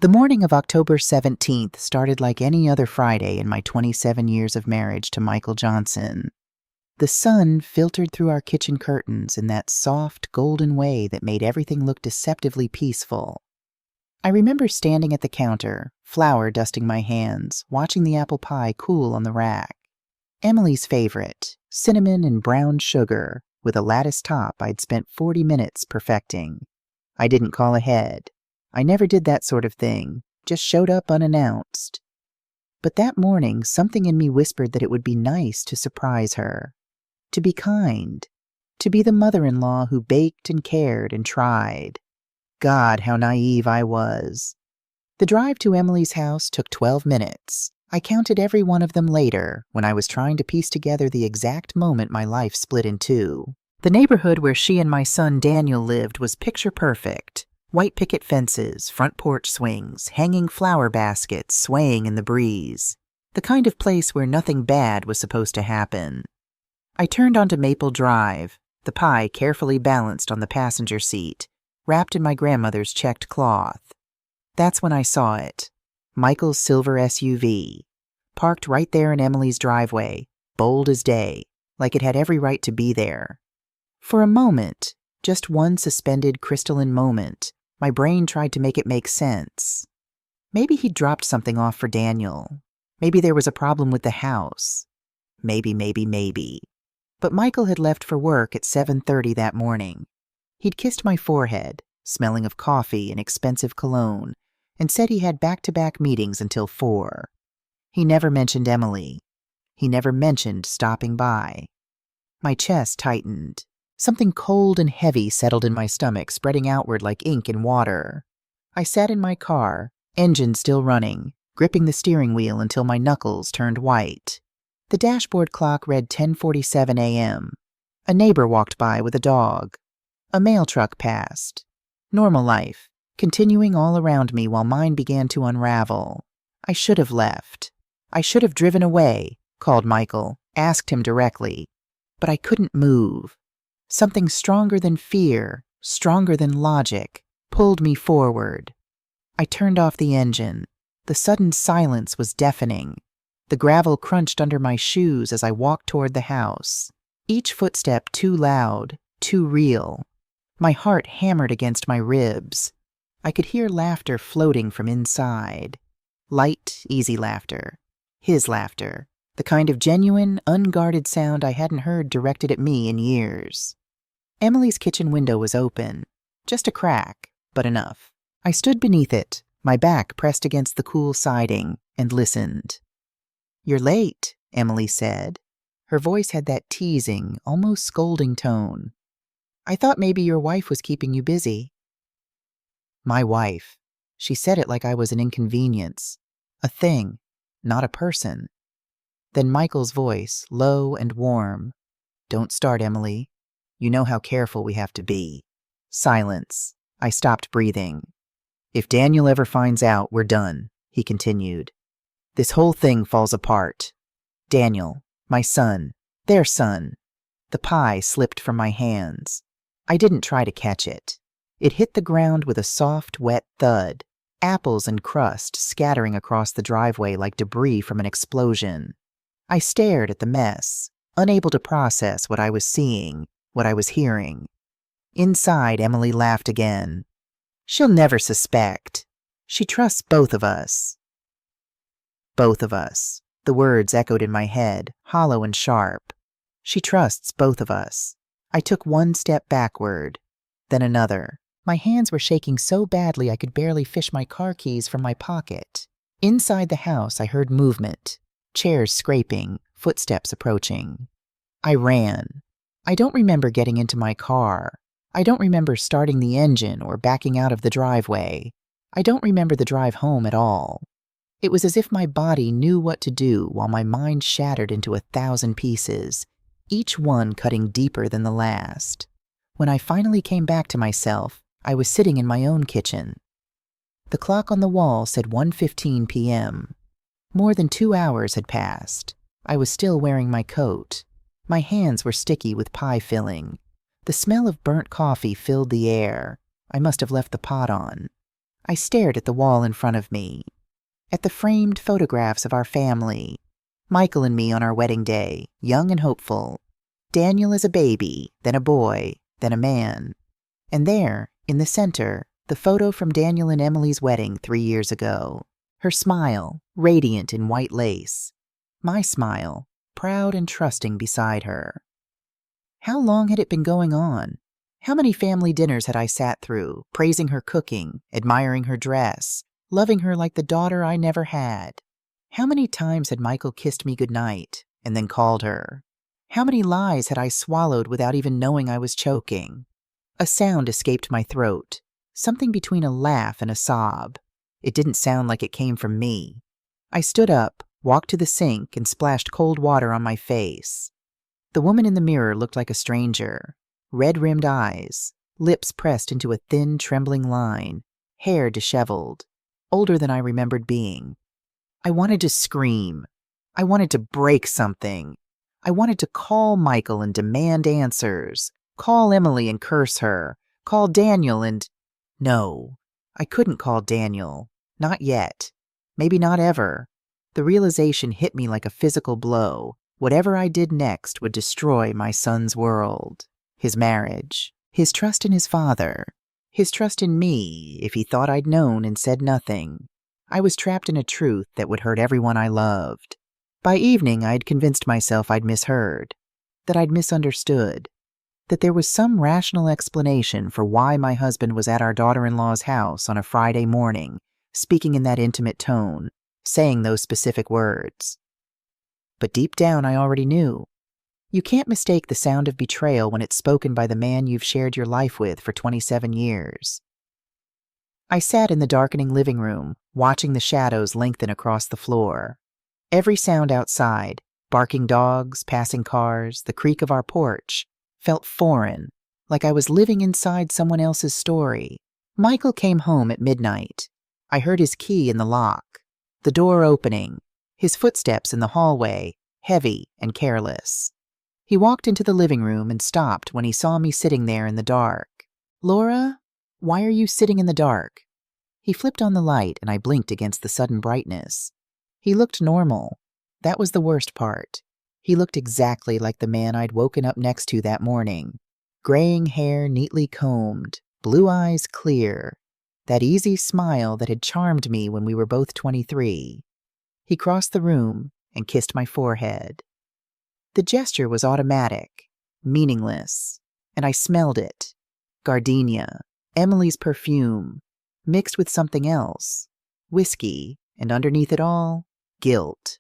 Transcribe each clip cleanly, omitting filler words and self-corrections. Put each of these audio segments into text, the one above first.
The morning of October 17th started like any other Friday in my 27 years of marriage to Michael Johnson. The sun filtered through our kitchen curtains in that soft, golden way that made everything look deceptively peaceful. I remember standing at the counter, flour dusting my hands, watching the apple pie cool on the rack. Emily's favorite, cinnamon and brown sugar, with a lattice top I'd spent 40 minutes perfecting. I didn't call ahead. I never did that sort of thing, just showed up unannounced. But that morning, something in me whispered that it would be nice to surprise her, to be kind, to be the mother-in-law who baked and cared and tried. God, how naive I was. The drive to Emily's house took 12 minutes. I counted every one of them later, when I was trying to piece together the exact moment my life split in two. The neighborhood where she and my son Daniel lived was picture perfect. White picket fences, front porch swings, hanging flower baskets swaying in the breeze. The kind of place where nothing bad was supposed to happen. I turned onto Maple Drive, the pie carefully balanced on the passenger seat, wrapped in my grandmother's checked cloth. That's when I saw it. Michael's silver SUV, parked right there in Emily's driveway, bold as day, like it had every right to be there. For a moment, just one suspended crystalline moment, my brain tried to make it make sense. Maybe he'd dropped something off for Daniel. Maybe there was a problem with the house. Maybe. But Michael had left for work at 7:30 that morning. He'd kissed my forehead, smelling of coffee and expensive cologne, and said he had back-to-back meetings until 4. He never mentioned Emily. He never mentioned stopping by. My chest tightened. Something cold and heavy settled in my stomach, spreading outward like ink in water. I sat in my car, engine still running, gripping the steering wheel until my knuckles turned white. The dashboard clock read 10:47 a.m. A neighbor walked by with a dog. A mail truck passed. Normal life, continuing all around me while mine began to unravel. I should have left. I should have driven away, called Michael, asked him directly. But I couldn't move. Something stronger than fear, stronger than logic, pulled me forward. I turned off the engine. The sudden silence was deafening. The gravel crunched under my shoes as I walked toward the house. Each footstep too loud, too real. My heart hammered against my ribs. I could hear laughter floating from inside. Light, easy laughter. His laughter. The kind of genuine, unguarded sound I hadn't heard directed at me in years. Emily's kitchen window was open. Just a crack, but enough. I stood beneath it, my back pressed against the cool siding, and listened. "You're late," Emily said. Her voice had that teasing, almost scolding tone. "I thought maybe your wife was keeping you busy." My wife. She said it like I was an inconvenience. A thing, not a person. Then Michael's voice, low and warm. "Don't start, Emily. You know how careful we have to be." Silence. I stopped breathing. "If Daniel ever finds out, we're done," he continued. "This whole thing falls apart. Daniel, my son, their son." The pie slipped from my hands. I didn't try to catch it. It hit the ground with a soft, wet thud, apples and crust scattering across the driveway like debris from an explosion. I stared at the mess, unable to process what I was seeing, what I was hearing. Inside, Emily laughed again. "She'll never suspect. She trusts both of us." Both of us. The words echoed in my head, hollow and sharp. She trusts both of us. I took one step backward, then another. My hands were shaking so badly I could barely fish my car keys from my pocket. Inside the house, I heard movement. Chairs scraping, footsteps approaching. I ran. I don't remember getting into my car. I don't remember starting the engine or backing out of the driveway. I don't remember the drive home at all. It was as if my body knew what to do while my mind shattered into 1,000 pieces, each one cutting deeper than the last. When I finally came back to myself, I was sitting in my own kitchen. The clock on the wall said 1:15 p.m. More than 2 hours had passed. I was still wearing my coat. My hands were sticky with pie filling. The smell of burnt coffee filled the air. I must have left the pot on. I stared at the wall in front of me, at the framed photographs of our family, Michael and me on our wedding day, young and hopeful, Daniel as a baby, then a boy, then a man. And there, in the center, the photo from Daniel and Emily's wedding 3 years ago. Her smile, radiant in white lace. My smile, proud and trusting beside her. How long had it been going on? How many family dinners had I sat through, praising her cooking, admiring her dress, loving her like the daughter I never had? How many times had Michael kissed me goodnight and then called her? How many lies had I swallowed without even knowing I was choking? A sound escaped my throat, something between a laugh and a sob. It didn't sound like it came from me. I stood up, walked to the sink, and splashed cold water on my face. The woman in the mirror looked like a stranger. Red-rimmed eyes, lips pressed into a thin, trembling line, hair disheveled, older than I remembered being. I wanted to scream. I wanted to break something. I wanted to call Michael and demand answers, call Emily and curse her, call Daniel and... No, I couldn't call Daniel. Not yet. Maybe not ever. The realization hit me like a physical blow. Whatever I did next would destroy my son's world. His marriage, his trust in his father, his trust in me if he thought I'd known and said nothing. I was trapped in a truth that would hurt everyone I loved. By evening, I'd convinced myself I'd misheard, that I'd misunderstood, that there was some rational explanation for why my husband was at our daughter-in-law's house on a Friday morning, speaking in that intimate tone, saying those specific words. But deep down, I already knew. You can't mistake the sound of betrayal when it's spoken by the man you've shared your life with for 27 years. I sat in the darkening living room, watching the shadows lengthen across the floor. Every sound outside, barking dogs, passing cars, the creak of our porch, felt foreign, like I was living inside someone else's story. Michael came home at midnight. I heard his key in the lock, the door opening, his footsteps in the hallway, heavy and careless. He walked into the living room and stopped when he saw me sitting there in the dark. "Laura, why are you sitting in the dark?" He flipped on the light and I blinked against the sudden brightness. He looked normal. That was the worst part. He looked exactly like the man I'd woken up next to that morning. Graying hair neatly combed, blue eyes clear, that easy smile that had charmed me when we were both 23. He crossed the room and kissed my forehead. The gesture was automatic, meaningless, and I smelled it. Gardenia, Emily's perfume, mixed with something else, whiskey, and underneath it all, guilt.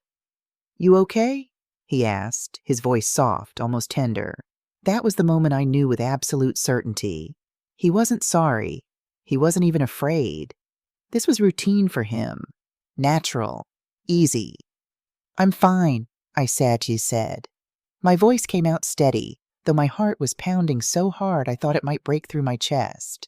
"You okay?" he asked, his voice soft, almost tender. That was the moment I knew with absolute certainty. He wasn't sorry. He wasn't even afraid. This was routine for him. Natural. Easy. "I'm fine," I sagely said. My voice came out steady, though my heart was pounding so hard I thought it might break through my chest.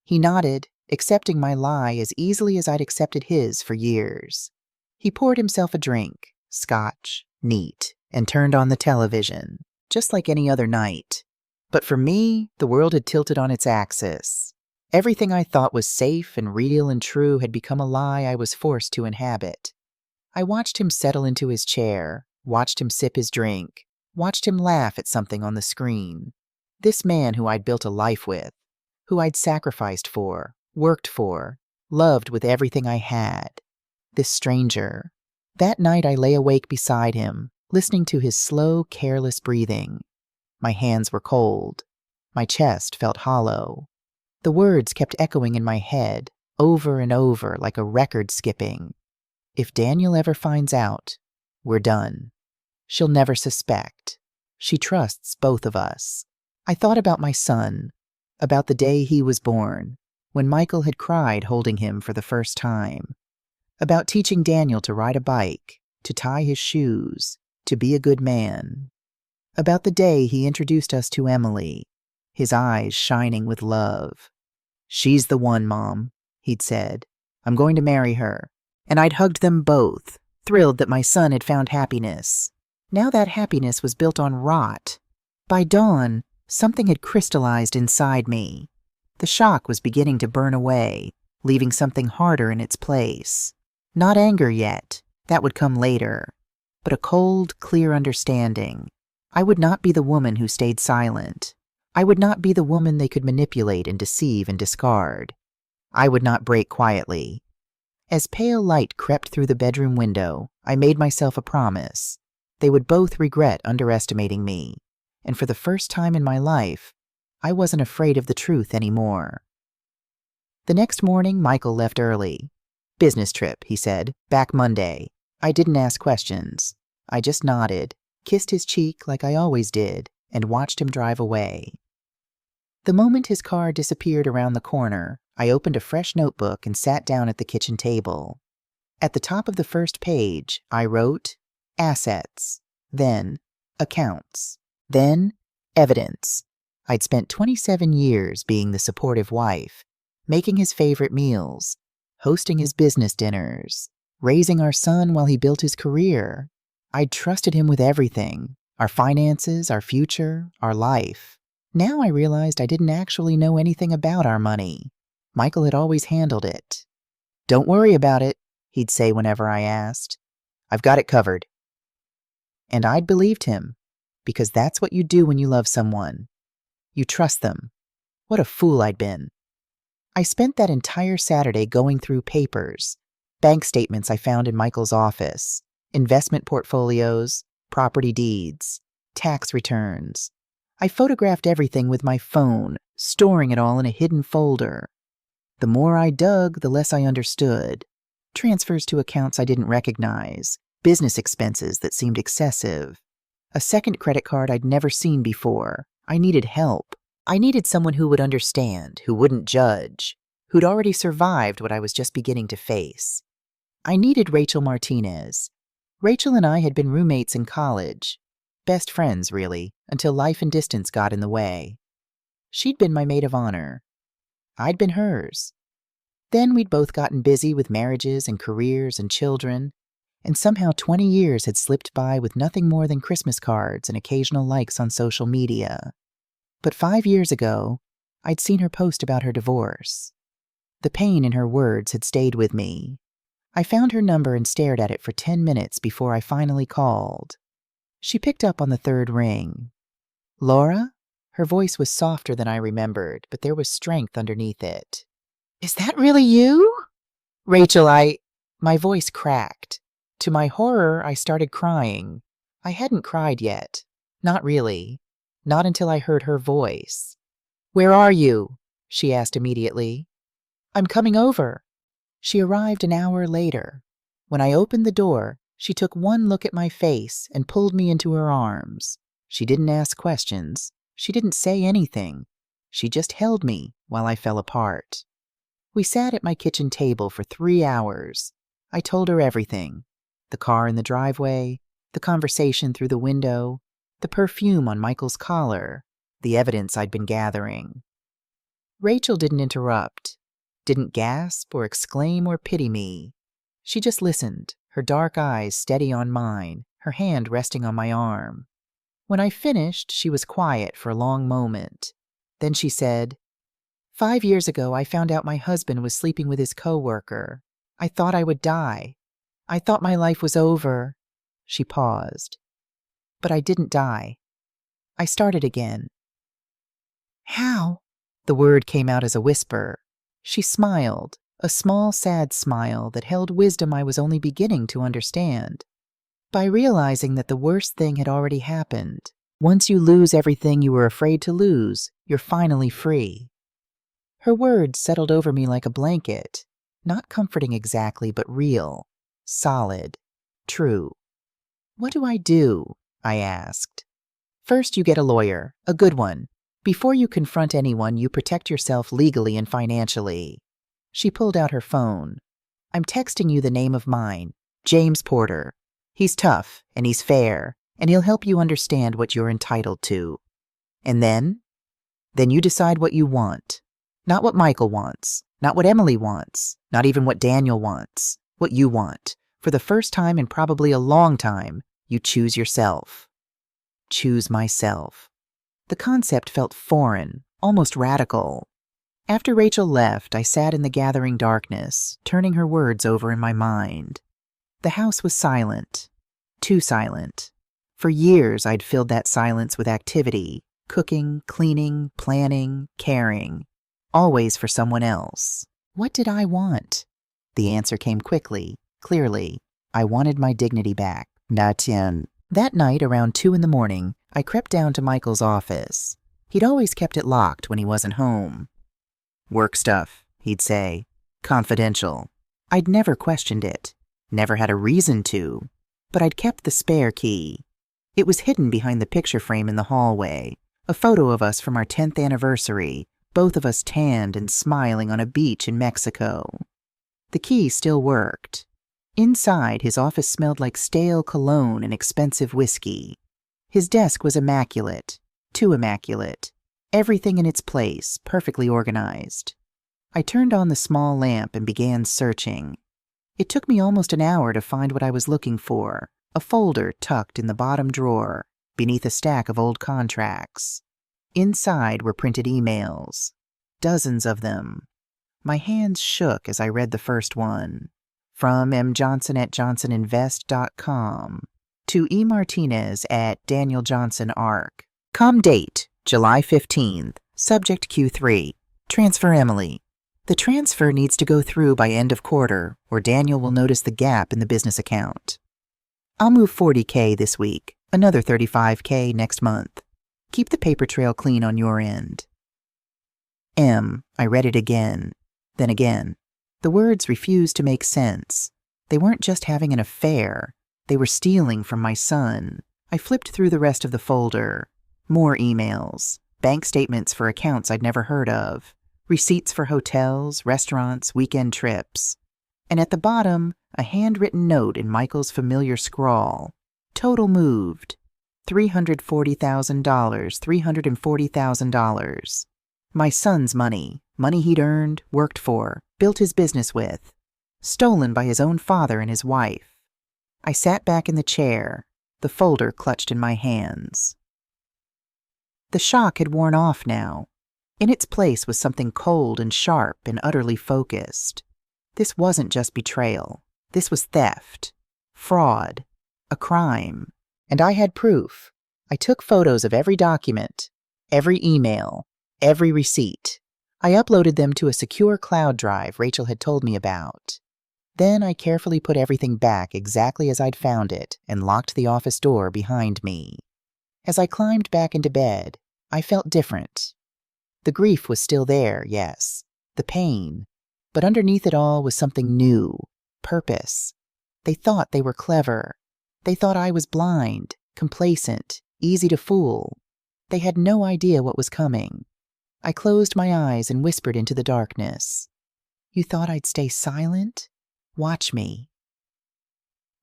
He nodded, accepting my lie as easily as I'd accepted his for years. He poured himself a drink, scotch, neat, and turned on the television, just like any other night. But for me, the world had tilted on its axis. Everything I thought was safe and real and true had become a lie I was forced to inhabit. I watched him settle into his chair, watched him sip his drink, watched him laugh at something on the screen. This man who I'd built a life with, who I'd sacrificed for, worked for, loved with everything I had. This stranger. That night I lay awake beside him, listening to his slow, careless breathing. My hands were cold. My chest felt hollow. The words kept echoing in my head, over and over like a record skipping. If Daniel ever finds out, we're done. She'll never suspect. She trusts both of us. I thought about my son, about the day he was born, when Michael had cried holding him for the first time, about teaching Daniel to ride a bike, to tie his shoes, to be a good man, about the day he introduced us to Emily, his eyes shining with love. "She's the one, Mom," he'd said. "I'm going to marry her." And I'd hugged them both, thrilled that my son had found happiness. Now that happiness was built on rot. By dawn, something had crystallized inside me. The shock was beginning to burn away. leaving something harder in its place. Not anger yet, that would come later, but a cold, clear understanding. I would not be the woman who stayed silent. I would not be the woman they could manipulate and deceive and discard. I would not break quietly. As pale light crept through the bedroom window, I made myself a promise. They would both regret underestimating me, and for the first time in my life, I wasn't afraid of the truth anymore. The next morning, Michael left early. "Business trip," he said. "Back Monday." I didn't ask questions. I just nodded, kissed his cheek like I always did, and watched him drive away. The moment his car disappeared around the corner, I opened a fresh notebook and sat down at the kitchen table. At the top of the first page, I wrote, assets, then accounts, then evidence. I'd spent 27 years being the supportive wife, making his favorite meals, hosting his business dinners, raising our son while he built his career. I'd trusted him with everything, our finances, our future, our life. Now I realized I didn't actually know anything about our money. Michael had always handled it. "Don't worry about it," he'd say whenever I asked. "I've got it covered." And I'd believed him, because that's what you do when you love someone. You trust them. What a fool I'd been. I spent that entire Saturday going through papers, bank statements I found in Michael's office, investment portfolios, property deeds, tax returns. I photographed everything with my phone, storing it all in a hidden folder. The more I dug, the less I understood. Transfers to accounts I didn't recognize, business expenses that seemed excessive, a second credit card I'd never seen before. I needed help. I needed someone who would understand, who wouldn't judge, who'd already survived what I was just beginning to face. I needed Rachel Martinez. Rachel and I had been roommates in college. Best friends, really, until life and distance got in the way. She'd been my maid of honor. I'd been hers. Then we'd both gotten busy with marriages and careers and children, and somehow 20 years had slipped by with nothing more than Christmas cards and occasional likes on social media. But 5 years ago, I'd seen her post about her divorce. The pain in her words had stayed with me. I found her number and stared at it for 10 minutes before I finally called. She picked up on the third ring. "Laura?" Her voice was softer than I remembered, but there was strength underneath it. "Is that really you?" "Rachel, My voice cracked. To my horror, I started crying. I hadn't cried yet. Not really. Not until I heard her voice. "Where are you?" she asked immediately. "I'm coming over." She arrived an hour later. When I opened the door, she took one look at my face and pulled me into her arms. She didn't ask questions. She didn't say anything. She just held me while I fell apart. We sat at my kitchen table for 3 hours. I told her everything. The car in the driveway, the conversation through the window, the perfume on Michael's collar, the evidence I'd been gathering. Rachel didn't interrupt, didn't gasp or exclaim or pity me. She just listened, her dark eyes steady on mine, her hand resting on my arm. When I finished, she was quiet for a long moment. Then she said, 5 years ago, I found out my husband was sleeping with his coworker. I thought I would die. I thought my life was over." She paused. "But I didn't die. I started again." "How?" The word came out as a whisper. She smiled, a small, sad smile that held wisdom I was only beginning to understand. "By realizing that the worst thing had already happened. Once you lose everything you were afraid to lose, you're finally free." Her words settled over me like a blanket, not comforting exactly, but real, solid, true. "What do I do?" I asked. "First, you get a lawyer, a good one. Before you confront anyone, you protect yourself legally and financially." She pulled out her phone. "I'm texting you the name of mine, James Porter. He's tough, and he's fair, and he'll help you understand what you're entitled to. And then you decide what you want. Not what Michael wants, not what Emily wants, not even what Daniel wants. What you want. For the first time in probably a long time, you choose yourself." Choose myself. The concept felt foreign, almost radical. After Rachel left, I sat in the gathering darkness, turning her words over in my mind. The house was silent. Too silent. For years, I'd filled that silence with activity, cooking, cleaning, planning, caring. Always for someone else. What did I want? The answer came quickly, clearly. I wanted my dignity back. That night, around 2 in the morning, I crept down to Michael's office. He'd always kept it locked when he wasn't home. "Work stuff," he'd say. "Confidential." I'd never questioned it. Never had a reason to. But I'd kept the spare key. It was hidden behind the picture frame in the hallway. A photo of us from our 10th anniversary, both of us tanned and smiling on a beach in Mexico. The key still worked. Inside, his office smelled like stale cologne and expensive whiskey. His desk was immaculate. Too immaculate. Everything in its place, perfectly organized. I turned on the small lamp and began searching. It took me almost an hour to find what I was looking for, a folder tucked in the bottom drawer, beneath a stack of old contracts. Inside were printed emails. Dozens of them. My hands shook as I read the first one. From M. Johnson at JohnsonInvest.com to E. Martinez at Daniel Johnson Arc. Com date, July 15th. Subject Q3. Transfer Emily. The transfer needs to go through by end of quarter, or Daniel will notice the gap in the business account. I'll move $40K this week, another $35K next month. Keep the paper trail clean on your end. M. I read it again, then again. The words refused to make sense. They weren't just having an affair. They were stealing from my son. I flipped through the rest of the folder. More emails. Bank statements for accounts I'd never heard of. Receipts for hotels, restaurants, weekend trips. And at the bottom, a handwritten note in Michael's familiar scrawl. Total moved. $340,000, $340,000. My son's money. Money he'd earned, worked for, built his business with. Stolen by his own father and his wife. I sat back in the chair, the folder clutched in my hands. The shock had worn off now. In its place was something cold and sharp and utterly focused. This wasn't just betrayal. This was theft. Fraud. A crime. And I had proof. I took photos of every document, every email, every receipt. I uploaded them to a secure cloud drive Rachel had told me about. Then I carefully put everything back exactly as I'd found it and locked the office door behind me. As I climbed back into bed, I felt different. The grief was still there, yes, the pain, but underneath it all was something new, purpose. They thought they were clever. They thought I was blind, complacent, easy to fool. They had no idea what was coming. I closed my eyes and whispered into the darkness. You thought I'd stay silent? Watch me.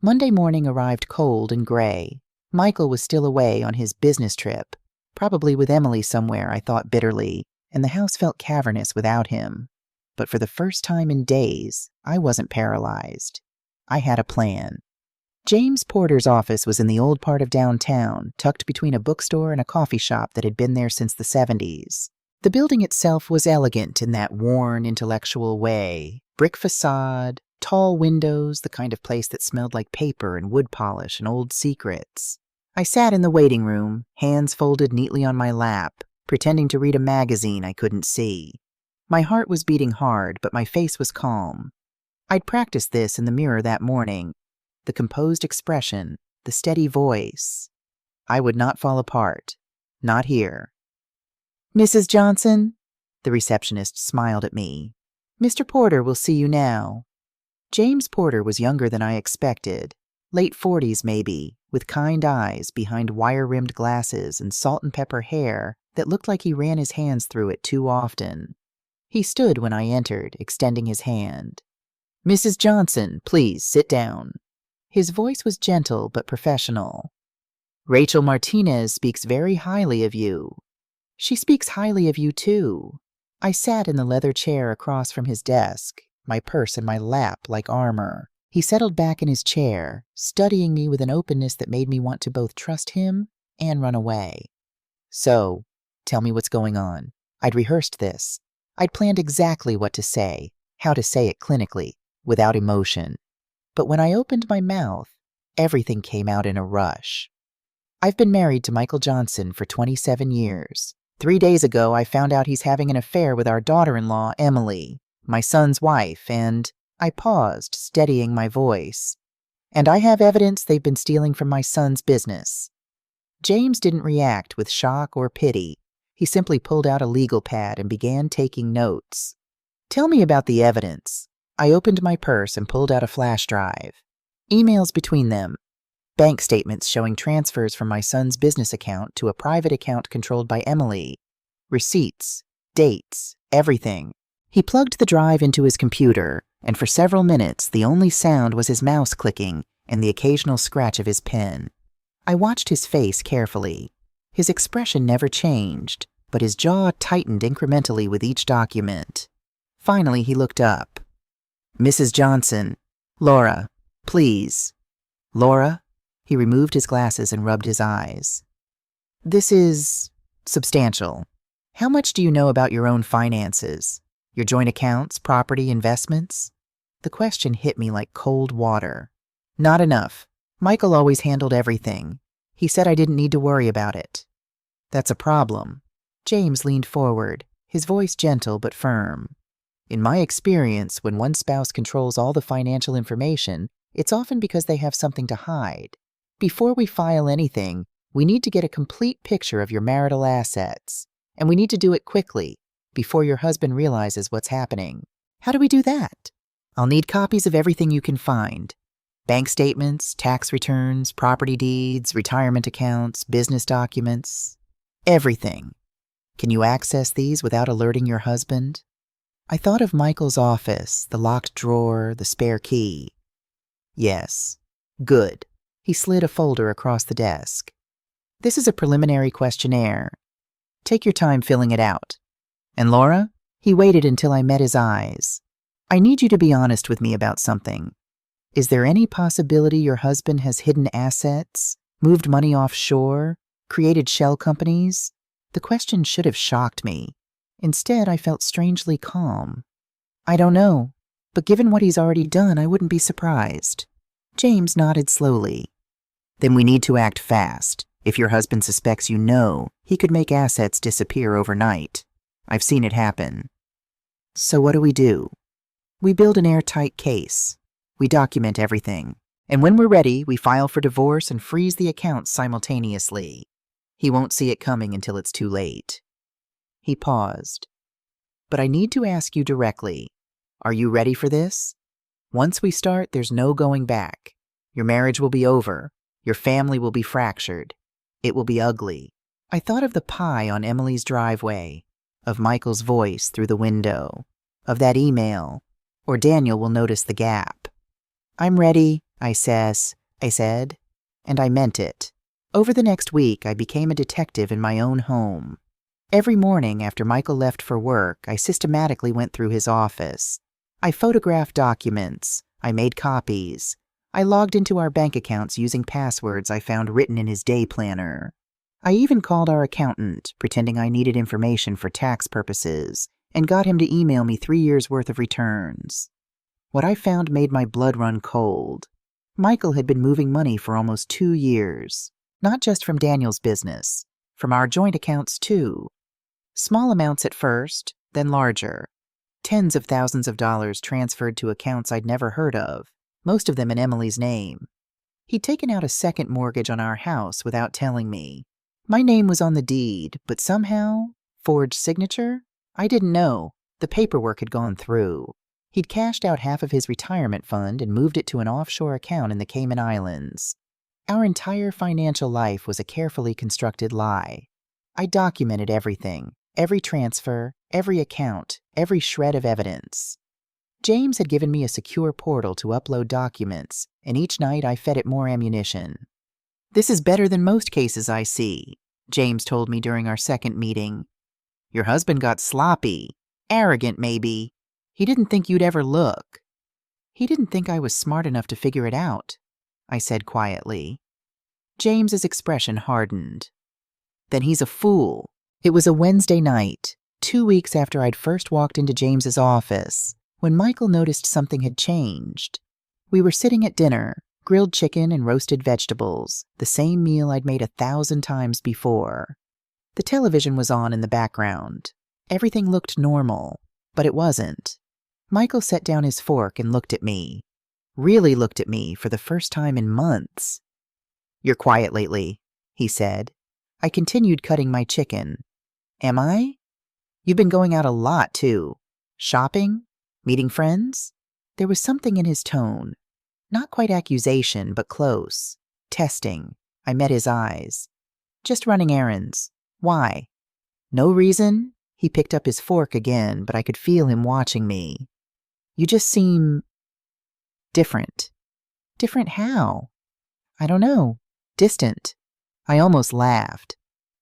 Monday morning arrived cold and gray. Michael was still away on his business trip, probably with Emily somewhere, I thought bitterly, and the house felt cavernous without him. But for the first time in days, I wasn't paralyzed. I had a plan. James Porter's office was in the old part of downtown, tucked between a bookstore and a coffee shop that had been there since the 70s. The building itself was elegant in that worn, intellectual way. Brick facade, tall windows, the kind of place that smelled like paper and wood polish and old secrets. I sat in the waiting room, hands folded neatly on my lap, pretending to read a magazine I couldn't see. My heart was beating hard, but my face was calm. I'd practiced this in the mirror that morning. The composed expression, the steady voice. I would not fall apart. Not here. Mrs. Johnson? The receptionist smiled at me. Mr. Porter will see you now. James Porter was younger than I expected. Late 40s, maybe, with kind eyes behind wire-rimmed glasses and salt and pepper hair that looked like he ran his hands through it too often. He stood when I entered, extending his hand. Mrs. Johnson, please sit down. His voice was gentle but professional. Rachel Martinez speaks very highly of you. She speaks highly of you, too. I sat in the leather chair across from his desk, my purse in my lap like armor. He settled back in his chair, studying me with an openness that made me want to both trust him and run away. So, tell me what's going on. I'd rehearsed this. I'd planned exactly what to say, how to say it clinically, without emotion. But when I opened my mouth, everything came out in a rush. I've been married to Michael Johnson for 27 years. 3 days ago, I found out he's having an affair with our daughter-in-law, Emily, my son's wife, and I paused, steadying my voice. And I have evidence they've been stealing from my son's business. James didn't react with shock or pity. He simply pulled out a legal pad and began taking notes. Tell me about the evidence. I opened my purse and pulled out a flash drive. Emails between them. Bank statements showing transfers from my son's business account to a private account controlled by Emily. Receipts, dates, everything. He plugged the drive into his computer, and for several minutes the only sound was his mouse clicking and the occasional scratch of his pen. I watched his face carefully. His expression never changed, but his jaw tightened incrementally with each document. Finally, he looked up. "Mrs. Johnson, Laura, please." "Laura?" He removed his glasses and rubbed his eyes. "This is substantial. How much do you know about your own finances? Your joint accounts, property, investments?" The question hit me like cold water. "Not enough. Michael always handled everything. He said I didn't need to worry about it." "That's a problem." James leaned forward, his voice gentle but firm. "In my experience, when one spouse controls all the financial information, it's often because they have something to hide. Before we file anything, we need to get a complete picture of your marital assets, and we need to do it quickly, before your husband realizes what's happening. How do we do that? I'll need copies of everything you can find. Bank statements, tax returns, property deeds, retirement accounts, business documents, everything. Can you access these without alerting your husband?" I thought of Michael's office, the locked drawer, the spare key. "Yes." "Good." He slid a folder across the desk. "This is a preliminary questionnaire. Take your time filling it out. And Laura?" He waited until I met his eyes. "I need you to be honest with me about something. Is there any possibility your husband has hidden assets, moved money offshore, created shell companies?" The question should have shocked me. Instead, I felt strangely calm. "I don't know, but given what he's already done, I wouldn't be surprised." James nodded slowly. "Then we need to act fast. If your husband suspects you know, he could make assets disappear overnight. I've seen it happen." "So what do we do?" "We build an airtight case. We document everything. And when we're ready, we file for divorce and freeze the accounts simultaneously. He won't see it coming until it's too late." He paused. "But I need to ask you directly. Are you ready for this? Once we start, there's no going back. Your marriage will be over. Your family will be fractured. It will be ugly." I thought of the pie on Emily's driveway, of Michael's voice through the window, of that email, or Daniel will notice the gap. "I'm ready," I said, and I meant it. Over the next week, I became a detective in my own home. Every morning after Michael left for work, I systematically went through his office. I photographed documents. I made copies. I logged into our bank accounts using passwords I found written in his day planner. I even called our accountant, pretending I needed information for tax purposes, and got him to email me 3 years' worth of returns. What I found made my blood run cold. Michael had been moving money for almost 2 years, not just from Daniel's business, from our joint accounts too. Small amounts at first, then larger. Tens of thousands of dollars transferred to accounts I'd never heard of, most of them in Emily's name. He'd taken out a second mortgage on our house without telling me. My name was on the deed, but somehow, forged signature? I didn't know. The paperwork had gone through. He'd cashed out half of his retirement fund and moved it to an offshore account in the Cayman Islands. Our entire financial life was a carefully constructed lie. I documented everything, every transfer, every account, every shred of evidence. James had given me a secure portal to upload documents, and each night I fed it more ammunition. "This is better than most cases I see," James told me during our second meeting. "Your husband got sloppy, arrogant maybe. He didn't think you'd ever look." "He didn't think I was smart enough to figure it out," I said quietly. James's expression hardened. "Then he's a fool." It was a Wednesday night. 2 weeks after I'd first walked into James's office, when Michael noticed something had changed. We were sitting at dinner, grilled chicken and roasted vegetables, the same meal I'd made 1,000 times before. The television was on in the background. Everything looked normal, but it wasn't. Michael set down his fork and looked at me. Really looked at me for the first time in months. "You're quiet lately," he said. I continued cutting my chicken. "Am I? You've been going out a lot, too. Shopping? Meeting friends?" There was something in his tone. Not quite accusation, but close. Testing. I met his eyes. "Just running errands. Why?" "No reason." He picked up his fork again, but I could feel him watching me. "You just seem different." "Different how?" "I don't know. Distant." I almost laughed.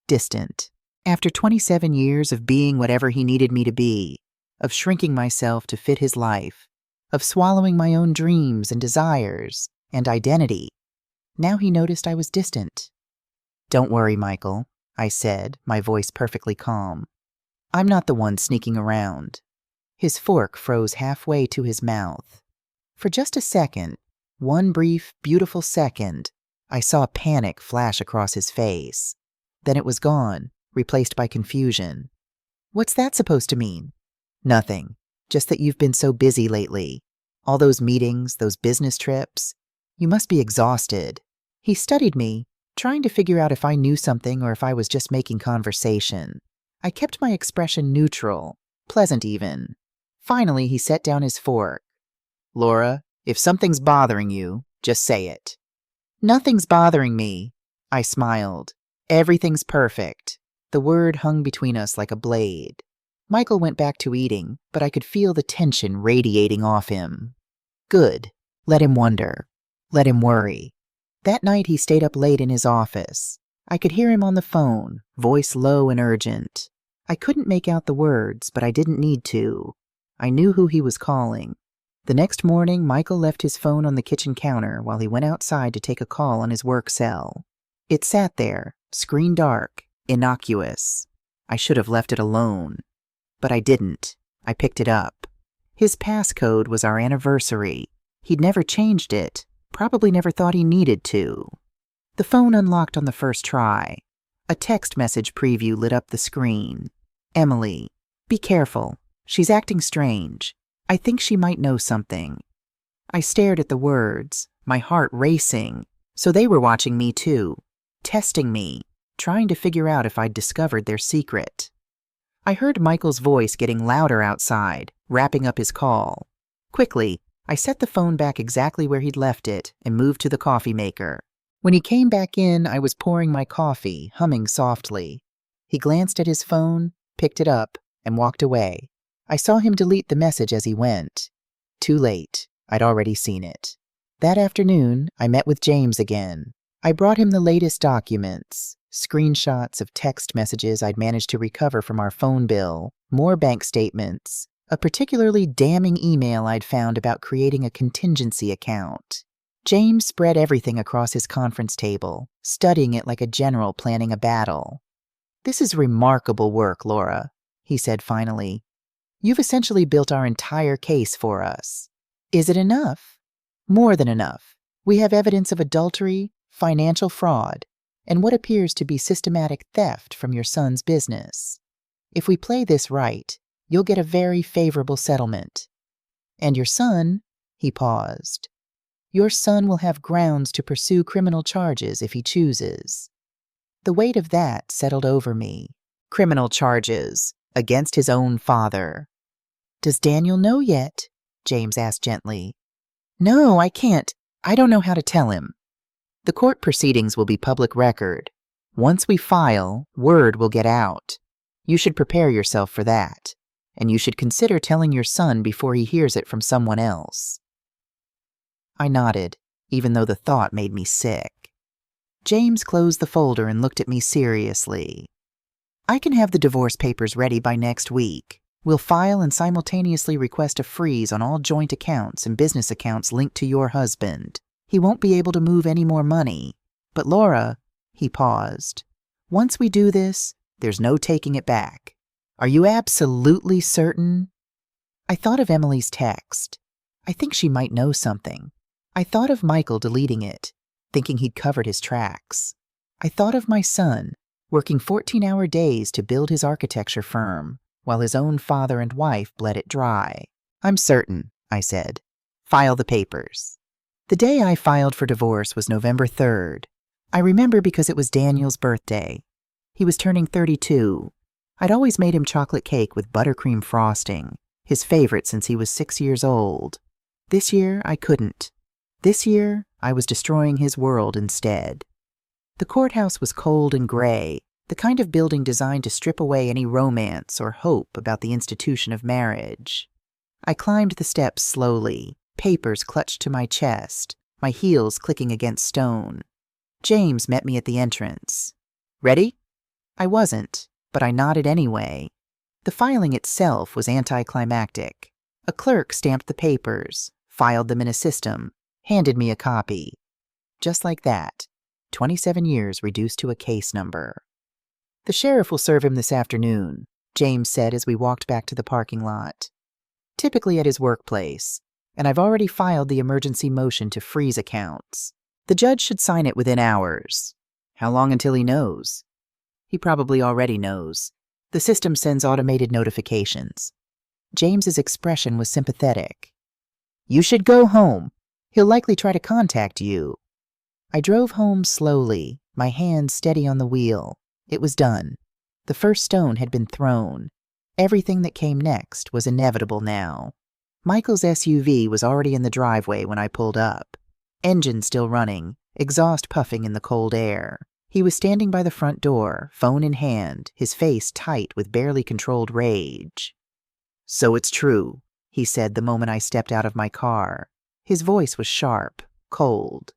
Distant. After 27 years of being whatever he needed me to be, of shrinking myself to fit his life, of swallowing my own dreams and desires and identity, now he noticed I was distant. "Don't worry, Michael," I said, my voice perfectly calm. "I'm not the one sneaking around." His fork froze halfway to his mouth. For just a second, one brief, beautiful second, I saw panic flash across his face. Then it was gone, replaced by confusion. "What's that supposed to mean?" "Nothing. Just that you've been so busy lately. All those meetings, those business trips. You must be exhausted." He studied me, trying to figure out if I knew something or if I was just making conversation. I kept my expression neutral, pleasant even. Finally, he set down his fork. "Laura, if something's bothering you, just say it." "Nothing's bothering me." I smiled. "Everything's perfect." The word hung between us like a blade. Michael went back to eating, but I could feel the tension radiating off him. Good. Let him wonder. Let him worry. That night he stayed up late in his office. I could hear him on the phone, voice low and urgent. I couldn't make out the words, but I didn't need to. I knew who he was calling. The next morning, Michael left his phone on the kitchen counter while he went outside to take a call on his work cell. It sat there, screen dark, innocuous. I should have left it alone. But I didn't. I picked it up. His passcode was our anniversary. He'd never changed it, probably never thought he needed to. The phone unlocked on the first try. A text message preview lit up the screen. "Emily, be careful. She's acting strange. I think she might know something." I stared at the words, my heart racing. So they were watching me too, testing me, trying to figure out if I'd discovered their secret. I heard Michael's voice getting louder outside, wrapping up his call. Quickly, I set the phone back exactly where he'd left it and moved to the coffee maker. When he came back in, I was pouring my coffee, humming softly. He glanced at his phone, picked it up, and walked away. I saw him delete the message as he went. Too late. I'd already seen it. That afternoon, I met with James again. I brought him the latest documents, screenshots of text messages I'd managed to recover from our phone bill, more bank statements, a particularly damning email I'd found about creating a contingency account. James spread everything across his conference table, studying it like a general planning a battle. "This is remarkable work, Laura," he said finally. "You've essentially built our entire case for us. Is it enough?" "More than enough. We have evidence of adultery, financial fraud, and what appears to be systematic theft from your son's business. If we play this right, you'll get a very favorable settlement. And your son," he paused, "your son will have grounds to pursue criminal charges if he chooses." The weight of that settled over me. Criminal charges against his own father. "Does Daniel know yet?" James asked gently. "No, I can't. I don't know how to tell him." "The court proceedings will be public record. Once we file, word will get out. You should prepare yourself for that, and you should consider telling your son before he hears it from someone else." I nodded, even though the thought made me sick. James closed the folder and looked at me seriously. "I can have the divorce papers ready by next week. We'll file and simultaneously request a freeze on all joint accounts and business accounts linked to your husband. He won't be able to move any more money. But Laura," he paused, "once we do this, there's no taking it back. Are you absolutely certain? I thought of Emily's text. I think she might know something. I thought of Michael deleting it, thinking he'd covered his tracks. I thought of my son, working 14-hour days to build his architecture firm, while his own father and wife bled it dry. I'm certain, I said. File the papers. The day I filed for divorce was November 3rd. I remember because it was Daniel's birthday. He was turning 32. I'd always made him chocolate cake with buttercream frosting, his favorite since he was 6 years old. This year, I couldn't. This year, I was destroying his world instead. The courthouse was cold and gray, the kind of building designed to strip away any romance or hope about the institution of marriage. I climbed the steps slowly, papers clutched to my chest, my heels clicking against stone. James met me at the entrance. Ready? I wasn't, but I nodded anyway. The filing itself was anticlimactic. A clerk stamped the papers, filed them in a system, handed me a copy. Just like that, 27 years reduced to a case number. The sheriff will serve him this afternoon, James said as we walked back to the parking lot. Typically at his workplace, and I've already filed the emergency motion to freeze accounts. The judge should sign it within hours. How long until he knows? He probably already knows. The system sends automated notifications. James's expression was sympathetic. You should go home. He'll likely try to contact you. I drove home slowly, my hand steady on the wheel. It was done. The first stone had been thrown. Everything that came next was inevitable now. Michael's SUV was already in the driveway when I pulled up. Engine still running, exhaust puffing in the cold air. He was standing by the front door, phone in hand, his face tight with barely controlled rage. So it's true, he said the moment I stepped out of my car. His voice was sharp, cold.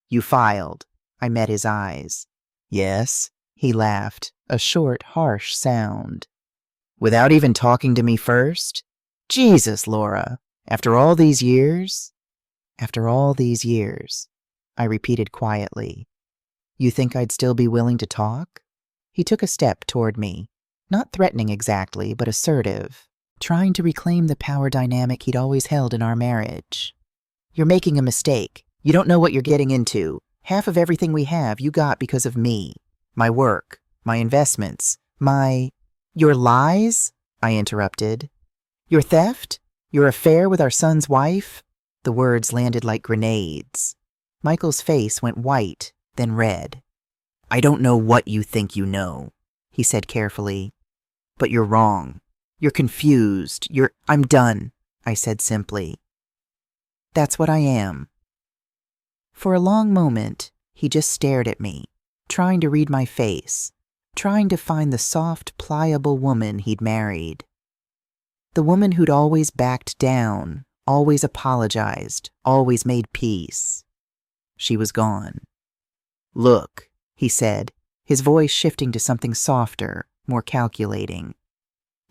You filed. I met his eyes. Yes, he laughed, a short, harsh sound. Without even talking to me first? Jesus, Laura, after all these years? After all these years, I repeated quietly. You think I'd still be willing to talk? He took a step toward me, not threatening exactly, but assertive, trying to reclaim the power dynamic he'd always held in our marriage. You're making a mistake. You don't know what you're getting into. Half of everything we have you got because of me. My work, my investments, Your lies? I interrupted. Your theft? Your affair with our son's wife? The words landed like grenades. Michael's face went white, then red. I don't know what you think you know, he said carefully. But you're wrong. You're confused. I'm done, I said simply. That's what I am. For a long moment, he just stared at me, trying to read my face, trying to find the soft, pliable woman he'd married. The woman who'd always backed down, always apologized, always made peace. She was gone. Look, he said, his voice shifting to something softer, more calculating.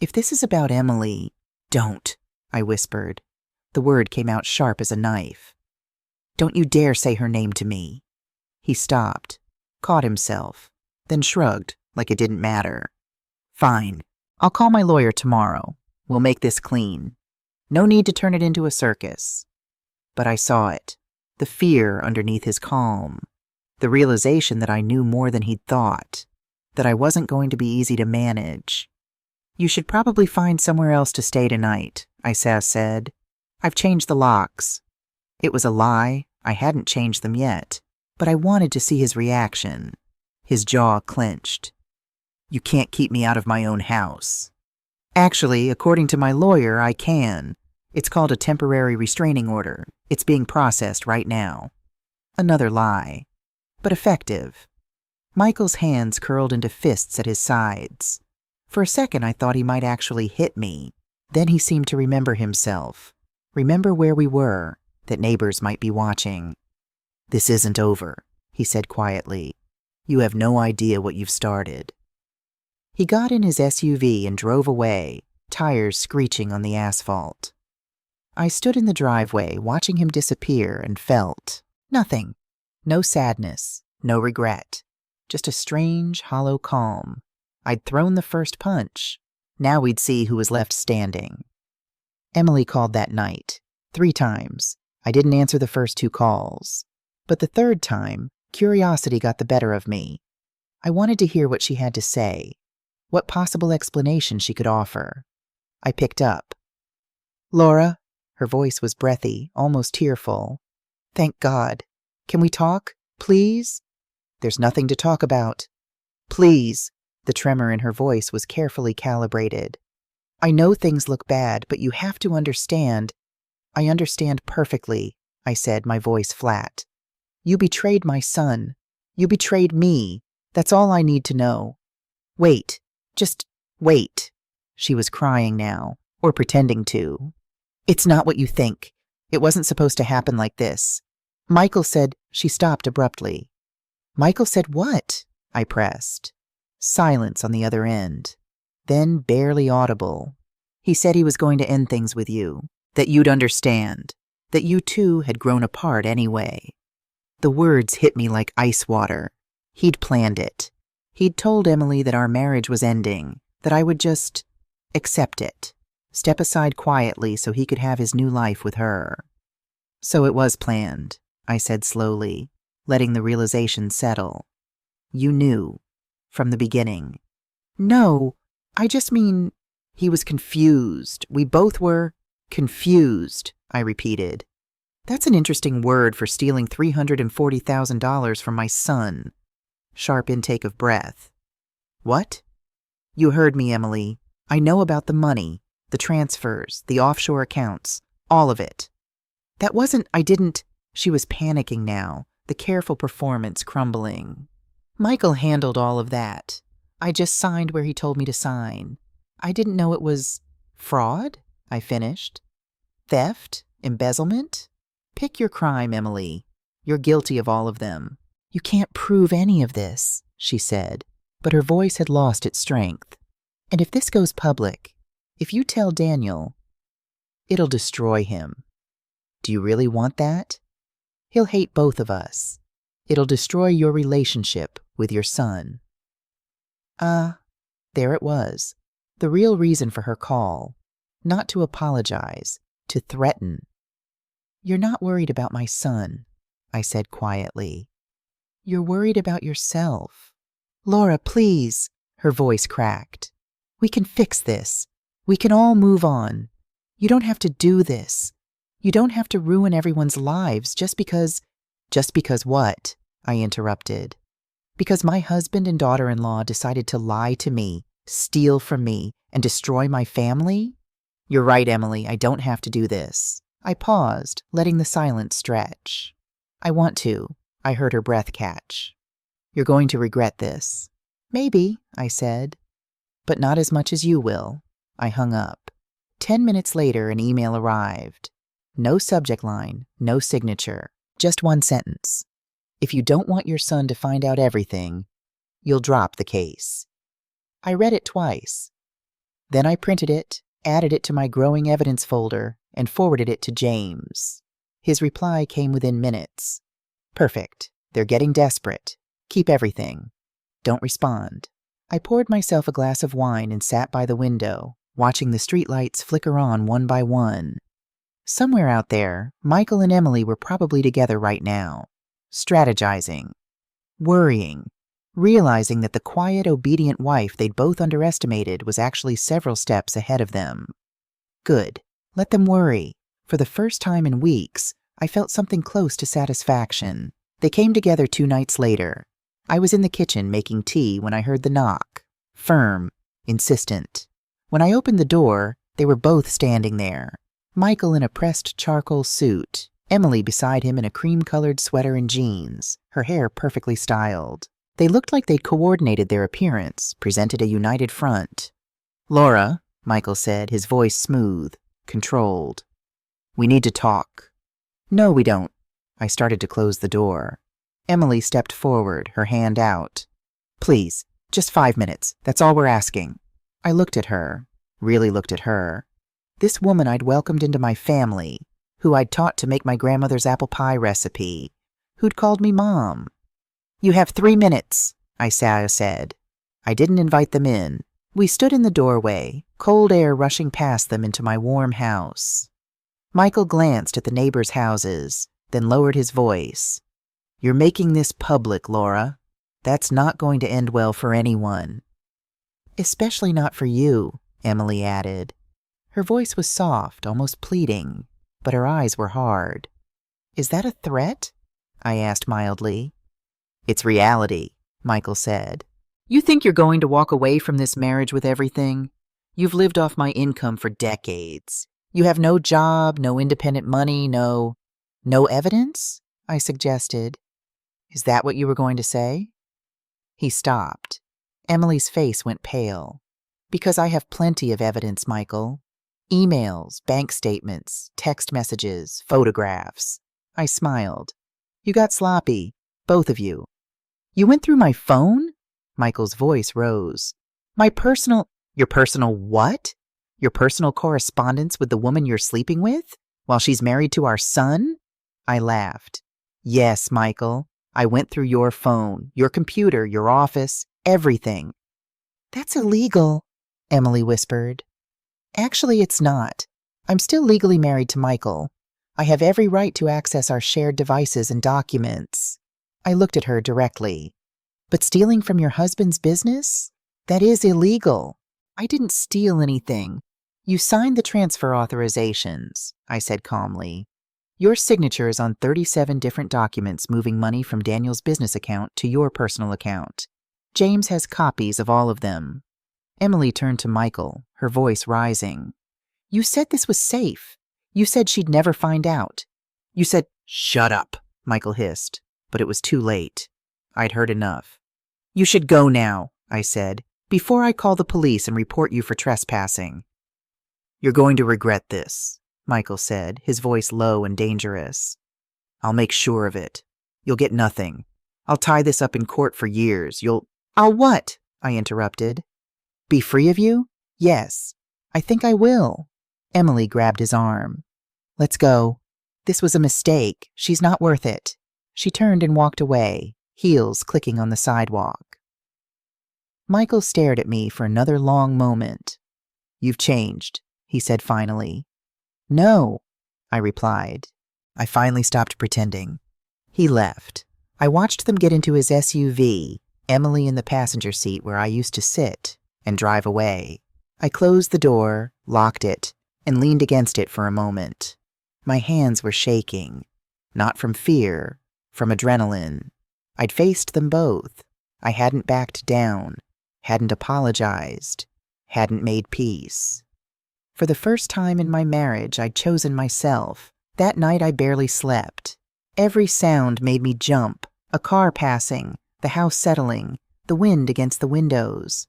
If this is about Emily, don't, I whispered. The word came out sharp as a knife. Don't you dare say her name to me. He stopped, caught himself, then shrugged like it didn't matter. Fine, I'll call my lawyer tomorrow. We'll make this clean. No need to turn it into a circus. But I saw it, the fear underneath his calm, the realization that I knew more than he'd thought, that I wasn't going to be easy to manage. You should probably find somewhere else to stay tonight, I said. I've changed the locks. It was a lie. I hadn't changed them yet, but I wanted to see his reaction. His jaw clenched. You can't keep me out of my own house. Actually, according to my lawyer, I can. It's called a temporary restraining order. It's being processed right now. Another lie, but effective. Michael's hands curled into fists at his sides. For a second, I thought he might actually hit me. Then he seemed to remember himself. Remember where we were, that neighbors might be watching. This isn't over, he said quietly. You have no idea what you've started. He got in his SUV and drove away, tires screeching on the asphalt. I stood in the driveway, watching him disappear, and felt nothing. No sadness, no regret. Just a strange, hollow calm. I'd thrown the first punch. Now we'd see who was left standing. Emily called that night, 3 times. I didn't answer the first 2 calls. But the third time, curiosity got the better of me. I wanted to hear what she had to say, what possible explanation she could offer. I picked up. "Laura," her voice was breathy, almost tearful. "Thank God. Can we talk, please?" "There's nothing to talk about." "Please." The tremor in her voice was carefully calibrated. "I know things look bad, but you have to understand." "I understand perfectly," I said, my voice flat. "You betrayed my son. You betrayed me. That's all I need to know. Wait. Just wait." She was crying now, or pretending to. "It's not what you think. It wasn't supposed to happen like this. Michael said—" She stopped abruptly. "Michael said what?" I pressed. Silence on the other end. Then barely audible. "He said he was going to end things with you, that you'd understand, that you two had grown apart anyway." The words hit me like ice water. He'd planned it. He'd told Emily that our marriage was ending, that I would just accept it, step aside quietly so he could have his new life with her. "So it was planned," I said slowly, letting the realization settle. "You knew, from the beginning." "No, I just mean—" He was confused. We both were confused, I repeated. "That's an interesting word for stealing $340,000 from my son." Sharp intake of breath. "What?" "You heard me, Emily. I know about the money, the transfers, the offshore accounts, all of it. That wasn't— I didn't—" She was panicking now, the careful performance crumbling. "Michael handled all of that. I just signed where he told me to sign. I didn't know it was fraud," I finished. "Theft? Embezzlement? Pick your crime, Emily. You're guilty of all of them." "You can't prove any of this," she said, but her voice had lost its strength. "And if this goes public, if you tell Daniel, it'll destroy him." "Do you really want that?" "He'll hate both of us. It'll destroy your relationship with your son." There it was. The real reason for her call. Not to apologize, to threaten. "You're not worried about my son," I said quietly. "You're worried about yourself." "Laura, please," her voice cracked. "We can fix this. We can all move on. You don't have to do this. You don't have to ruin everyone's lives just because—" "Just because what?" I interrupted. "Because my husband and daughter-in-law decided to lie to me, steal from me, and destroy my family?" "You're right, Emily. I don't have to do this." I paused, letting the silence stretch. "I want to." I heard her breath catch. "You're going to regret this." "Maybe," I said. "But not as much as you will." I hung up. 10 minutes later, an email arrived. No subject line, no signature, just one sentence. "If you don't want your son to find out everything, you'll drop the case." I read it twice. Then I printed it, added it to my growing evidence folder, and forwarded it to James. His reply came within minutes. "Perfect. They're getting desperate. Keep everything. Don't respond." I poured myself a glass of wine and sat by the window, watching the streetlights flicker on one by one. Somewhere out there, Michael and Emily were probably together right now, strategizing, worrying, realizing that the quiet, obedient wife they'd both underestimated was actually several steps ahead of them. Good. Let them worry. For the first time in weeks, I felt something close to satisfaction. They came together 2 nights later. I was in the kitchen making tea when I heard the knock. Firm, insistent. When I opened the door, they were both standing there. Michael in a pressed charcoal suit, Emily beside him in a cream-colored sweater and jeans, her hair perfectly styled. They looked like they'd coordinated their appearance, presented a united front. "Laura," Michael said, his voice smooth, controlled. "We need to talk." "No, we don't." I started to close the door. Emily stepped forward, her hand out. "Please, just 5 minutes. That's all we're asking." I looked at her, really looked at her. This woman I'd welcomed into my family, who I'd taught to make my grandmother's apple pie recipe, who'd called me Mom. "You have 3 minutes," I said. I didn't invite them in. We stood in the doorway, cold air rushing past them into my warm house. Michael glanced at the neighbors' houses, then lowered his voice. "You're making this public, Laura. That's not going to end well for anyone." "Especially not for you," Emily added. Her voice was soft, almost pleading, but her eyes were hard. "Is that a threat?" I asked mildly. "It's reality," Michael said. "You think you're going to walk away from this marriage with everything? You've lived off my income for decades. You have no job, no independent money, no evidence?" I suggested. "Is that what you were going to say?" He stopped. Emily's face went pale. "Because I have plenty of evidence, Michael. Emails, bank statements, text messages, photographs." I smiled. "You got sloppy, both of you." "You went through my phone?" Michael's voice rose. Your personal what? Your personal correspondence with the woman you're sleeping with? While she's married to our son?" I laughed. "Yes, Michael. I went through your phone, your computer, your office, everything." "That's illegal," Emily whispered. "Actually, it's not. I'm still legally married to Michael. I have every right to access our shared devices and documents." I looked at her directly. "But stealing from your husband's business? That is illegal." "I didn't steal anything. You signed the transfer authorizations," I said calmly. "Your signature is on 37 different documents moving money from Daniel's business account to your personal account. James has copies of all of them." Emily turned to Michael, her voice rising. "You said this was safe. You said she'd never find out. You said—" "Shut up," Michael hissed, but it was too late. I'd heard enough. "You should go now," I said, "before I call the police and report you for trespassing." "You're going to regret this," Michael said, his voice low and dangerous. "I'll make sure of it. You'll get nothing. I'll tie this up in court for years. "I'll what?" I interrupted. "Be free of you? Yes. I think I will." Emily grabbed his arm. "Let's go. This was a mistake. She's not worth it." She turned and walked away, heels clicking on the sidewalk. Michael stared at me for another long moment. "You've changed," he said finally. "No," I replied. I finally stopped pretending. He left. I watched them get into his SUV, Emily in the passenger seat where I used to sit, and drive away. I closed the door, locked it, and leaned against it for a moment. My hands were shaking, not from fear, from adrenaline. I'd faced them both. I hadn't backed down, hadn't apologized, hadn't made peace. For the first time in my marriage, I'd chosen myself. That night I barely slept. Every sound made me jump, a car passing, the house settling, the wind against the windows.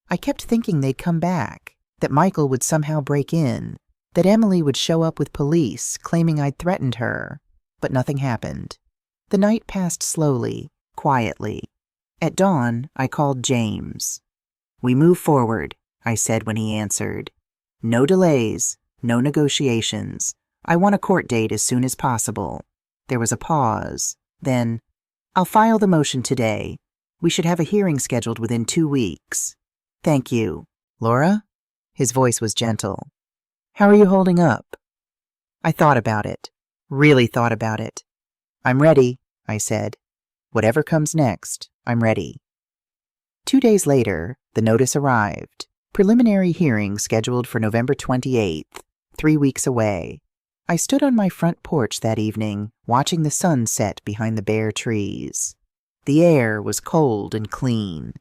I kept thinking they'd come back, that Michael would somehow break in, that Emily would show up with police, claiming I'd threatened her. But nothing happened. The night passed slowly, quietly. At dawn, I called James. "We move forward," I said when he answered. "No delays, no negotiations. I want a court date as soon as possible." There was a pause. Then, "I'll file the motion today. We should have a hearing scheduled within 2 weeks. "Thank you. Laura?" His voice was gentle. "How are you holding up?" I thought about it. Really thought about it. "I'm ready," I said. "Whatever comes next, I'm ready." 2 days later, the notice arrived. Preliminary hearing scheduled for November 28th, 3 weeks away. I stood on my front porch that evening, watching the sun set behind the bare trees. The air was cold and clean.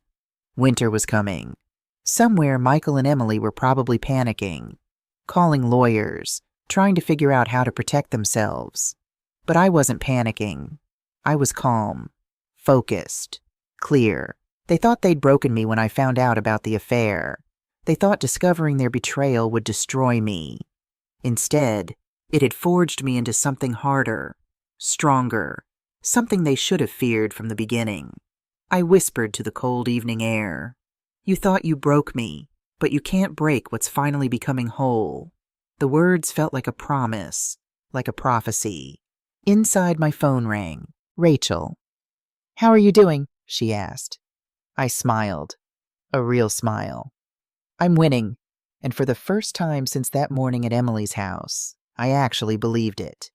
Winter was coming. Somewhere Michael and Emily were probably panicking, calling lawyers, trying to figure out how to protect themselves. But I wasn't panicking. I was calm, focused, clear. They thought they'd broken me when I found out about the affair. They thought discovering their betrayal would destroy me. Instead, it had forged me into something harder, stronger, something they should have feared from the beginning. I whispered to the cold evening air, "You thought you broke me, but you can't break what's finally becoming whole." The words felt like a promise, like a prophecy. Inside, my phone rang. Rachel. "How are you doing?" she asked. I smiled. A real smile. I'm winning. And for the first time since that morning at Emily's house, I actually believed it.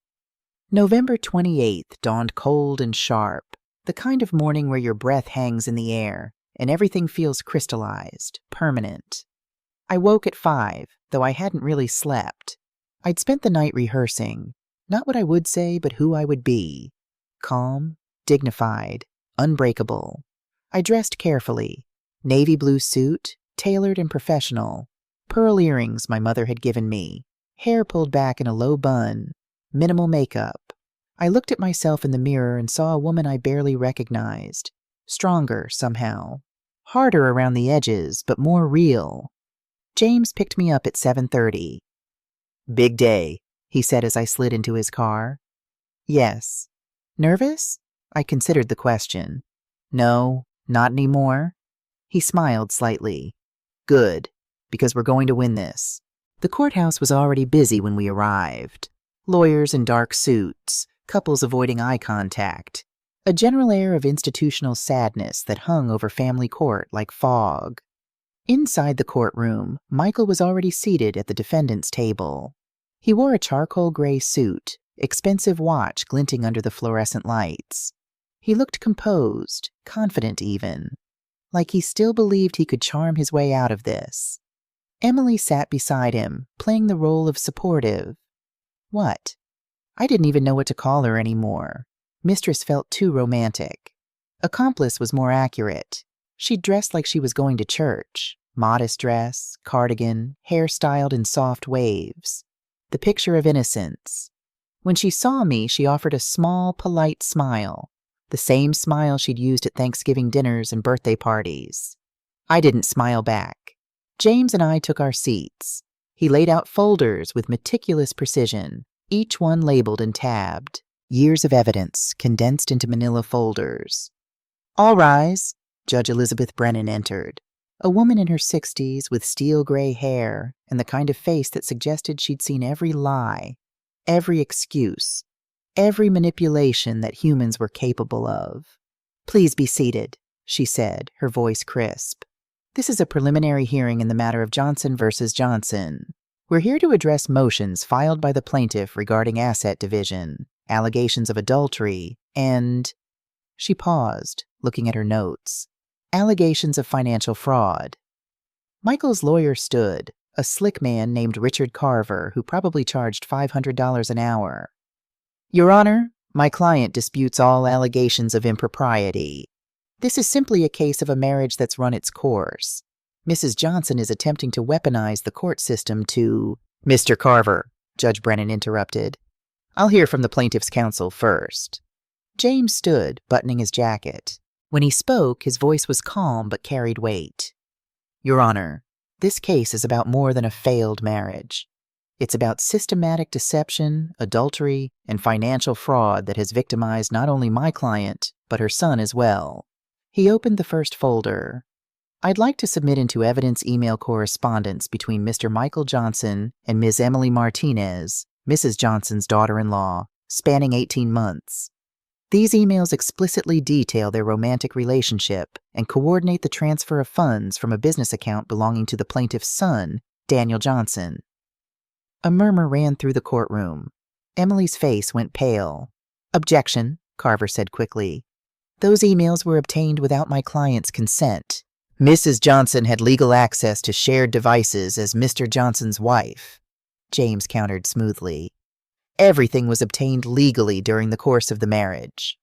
November 28th dawned cold and sharp, the kind of morning where your breath hangs in the air and everything feels crystallized, permanent. I woke at 5, though I hadn't really slept. I'd spent the night rehearsing, not what I would say, but who I would be. Calm, dignified, unbreakable. I dressed carefully. Navy blue suit, tailored and professional. Pearl earrings my mother had given me. Hair pulled back in a low bun. Minimal makeup. I looked at myself in the mirror and saw a woman I barely recognized. Stronger, somehow. Harder around the edges, but more real. James picked me up at 7:30. "Big day," he said as I slid into his car. "Yes." "Nervous?" I considered the question. "No, not anymore." He smiled slightly. "Good, because we're going to win this." The courthouse was already busy when we arrived. Lawyers in dark suits, couples avoiding eye contact, a general air of institutional sadness that hung over family court like fog. Inside the courtroom, Michael was already seated at the defendant's table. He wore a charcoal gray suit, expensive watch glinting under the fluorescent lights. He looked composed, confident even, like he still believed he could charm his way out of this. Emily sat beside him, playing the role of supportive. What? I didn't even know what to call her anymore. Mistress felt too romantic. Accomplice was more accurate. She dressed like she was going to church. Modest dress, cardigan, hair styled in soft waves. The picture of innocence. When she saw me, she offered a small, polite smile. The same smile she'd used at Thanksgiving dinners and birthday parties. I didn't smile back. James and I took our seats. He laid out folders with meticulous precision, each one labeled and tabbed. Years of evidence condensed into manila folders. "All rise." Judge Elizabeth Brennan entered. A woman in her 60s with steel gray hair and the kind of face that suggested she'd seen every lie, every excuse, every manipulation that humans were capable of. "Please be seated," she said, her voice crisp. "This is a preliminary hearing in the matter of Johnson versus Johnson. We're here to address motions filed by the plaintiff regarding asset division, allegations of adultery, and—" She paused, looking at her notes. "Allegations of financial fraud." Michael's lawyer stood, a slick man named Richard Carver, who probably charged $500 an hour. "Your Honor, my client disputes all allegations of impropriety. This is simply a case of a marriage that's run its course. Mrs. Johnson is attempting to weaponize the court system to—" "Mr. Carver," Judge Brennan interrupted. "I'll hear from the plaintiff's counsel first." James stood, buttoning his jacket. When he spoke, his voice was calm but carried weight. "Your Honor, this case is about more than a failed marriage. It's about systematic deception, adultery, and financial fraud that has victimized not only my client, but her son as well." He opened the first folder. "I'd like to submit into evidence email correspondence between Mr. Michael Johnson and Ms. Emily Martinez, Mrs. Johnson's daughter-in-law, spanning 18 months. These emails explicitly detail their romantic relationship and coordinate the transfer of funds from a business account belonging to the plaintiff's son, Daniel Johnson." A murmur ran through the courtroom. Emily's face went pale. "Objection," Carver said quickly. "Those emails were obtained without my client's consent. Mrs. Johnson had legal access to shared devices as Mr. Johnson's wife," James countered smoothly. "Everything was obtained legally during the course of the marriage."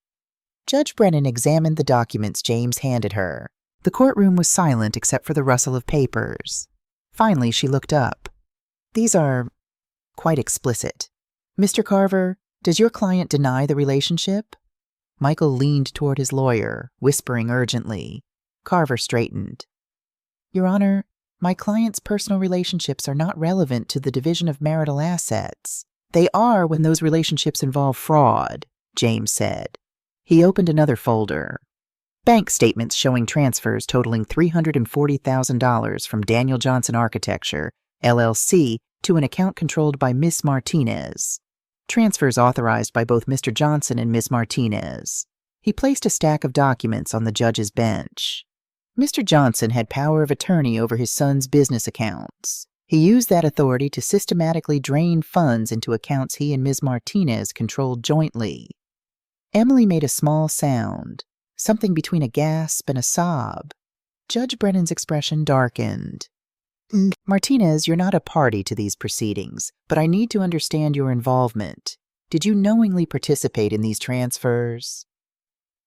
Judge Brennan examined the documents James handed her. The courtroom was silent except for the rustle of papers. Finally, she looked up. "These are quite explicit. Mr. Carver, does your client deny the relationship?" Michael leaned toward his lawyer, whispering urgently. Carver straightened. "Your Honor, my client's personal relationships are not relevant to the division of marital assets. They are when those relationships involve fraud," James said. He opened another folder. Bank statements showing transfers totaling $340,000 from Daniel Johnson Architecture, LLC, to an account controlled by Miss Martinez. Transfers authorized by both Mr. Johnson and Miss Martinez. He placed a stack of documents on the judge's bench. Mr. Johnson had power of attorney over his son's business accounts. He used that authority to systematically drain funds into accounts he and Ms. Martinez controlled jointly. Emily made a small sound, something between a gasp and a sob. Judge Brennan's expression darkened. Martinez, you're not a party to these proceedings, but I need to understand your involvement. Did you knowingly participate in these transfers?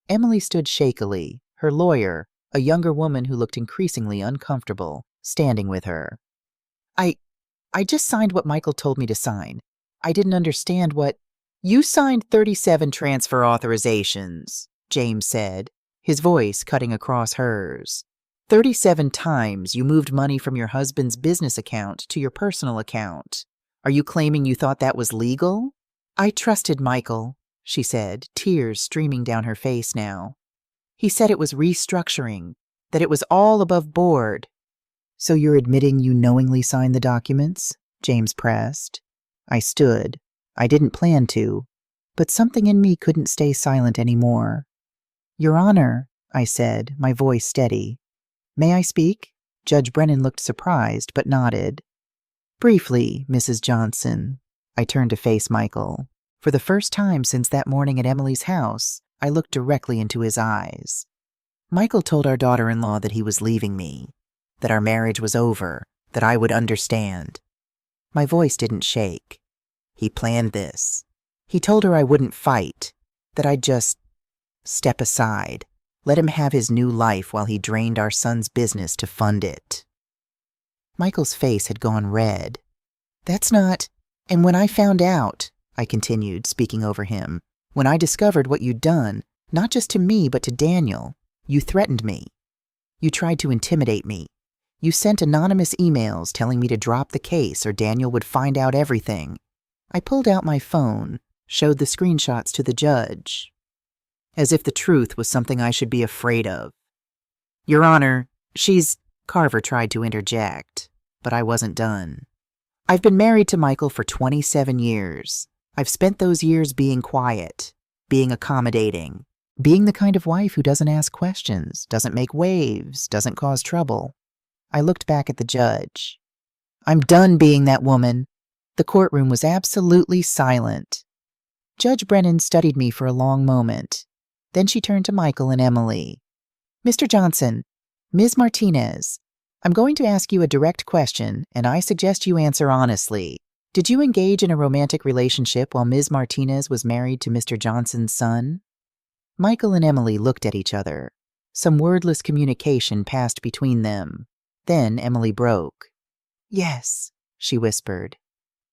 Emily stood shakily, her lawyer, a younger woman who looked increasingly uncomfortable, standing with her. I just signed what Michael told me to sign. I didn't understand what— You signed 37 transfer authorizations, James said, his voice cutting across hers. 37 times you moved money from your husband's business account to your personal account. Are you claiming you thought that was legal? I trusted Michael, she said, tears streaming down her face now. He said it was restructuring, that it was all above board. So you're admitting you knowingly signed the documents? James pressed. I stood. I didn't plan to, but something in me couldn't stay silent anymore. Your Honor, I said, my voice steady. May I speak? Judge Brennan looked surprised, but nodded. Briefly, Mrs. Johnson. I turned to face Michael. For the first time since that morning at Emily's house, I looked directly into his eyes. Michael told our daughter-in-law that he was leaving me, that our marriage was over, that I would understand. My voice didn't shake. He planned this. He told her I wouldn't fight, that I'd just step aside, let him have his new life while he drained our son's business to fund it. Michael's face had gone red. That's not— And when I found out, I continued, speaking over him, when I discovered what you'd done, not just to me but to Daniel, you threatened me. You tried to intimidate me. You sent anonymous emails telling me to drop the case or Daniel would find out everything. I pulled out my phone, showed the screenshots to the judge, as if the truth was something I should be afraid of. Your Honor, Carver tried to interject, but I wasn't done. I've been married to Michael for 27 years. I've spent those years being quiet, being accommodating, being the kind of wife who doesn't ask questions, doesn't make waves, doesn't cause trouble. I looked back at the judge. I'm done being that woman. The courtroom was absolutely silent. Judge Brennan studied me for a long moment. Then she turned to Michael and Emily. Mr. Johnson, Ms. Martinez, I'm going to ask you a direct question, and I suggest you answer honestly. Did you engage in a romantic relationship while Ms. Martinez was married to Mr. Johnson's son? Michael and Emily looked at each other. Some wordless communication passed between them. Then Emily broke. Yes, she whispered.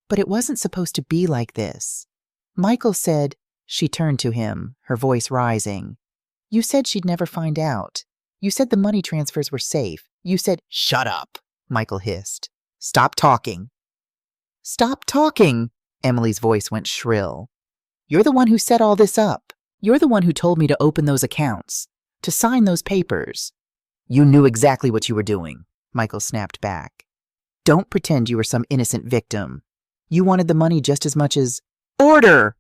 But it wasn't supposed to be like this. Michael said— She turned to him, her voice rising. You said she'd never find out. You said the money transfers were safe. You said— Shut up, Michael hissed. Stop talking. Stop talking, Emily's voice went shrill. You're the one who set all this up. You're the one who told me to open those accounts, to sign those papers. You knew exactly what you were doing, Michael snapped back. Don't pretend you were some innocent victim. You wanted the money just as much as— Order!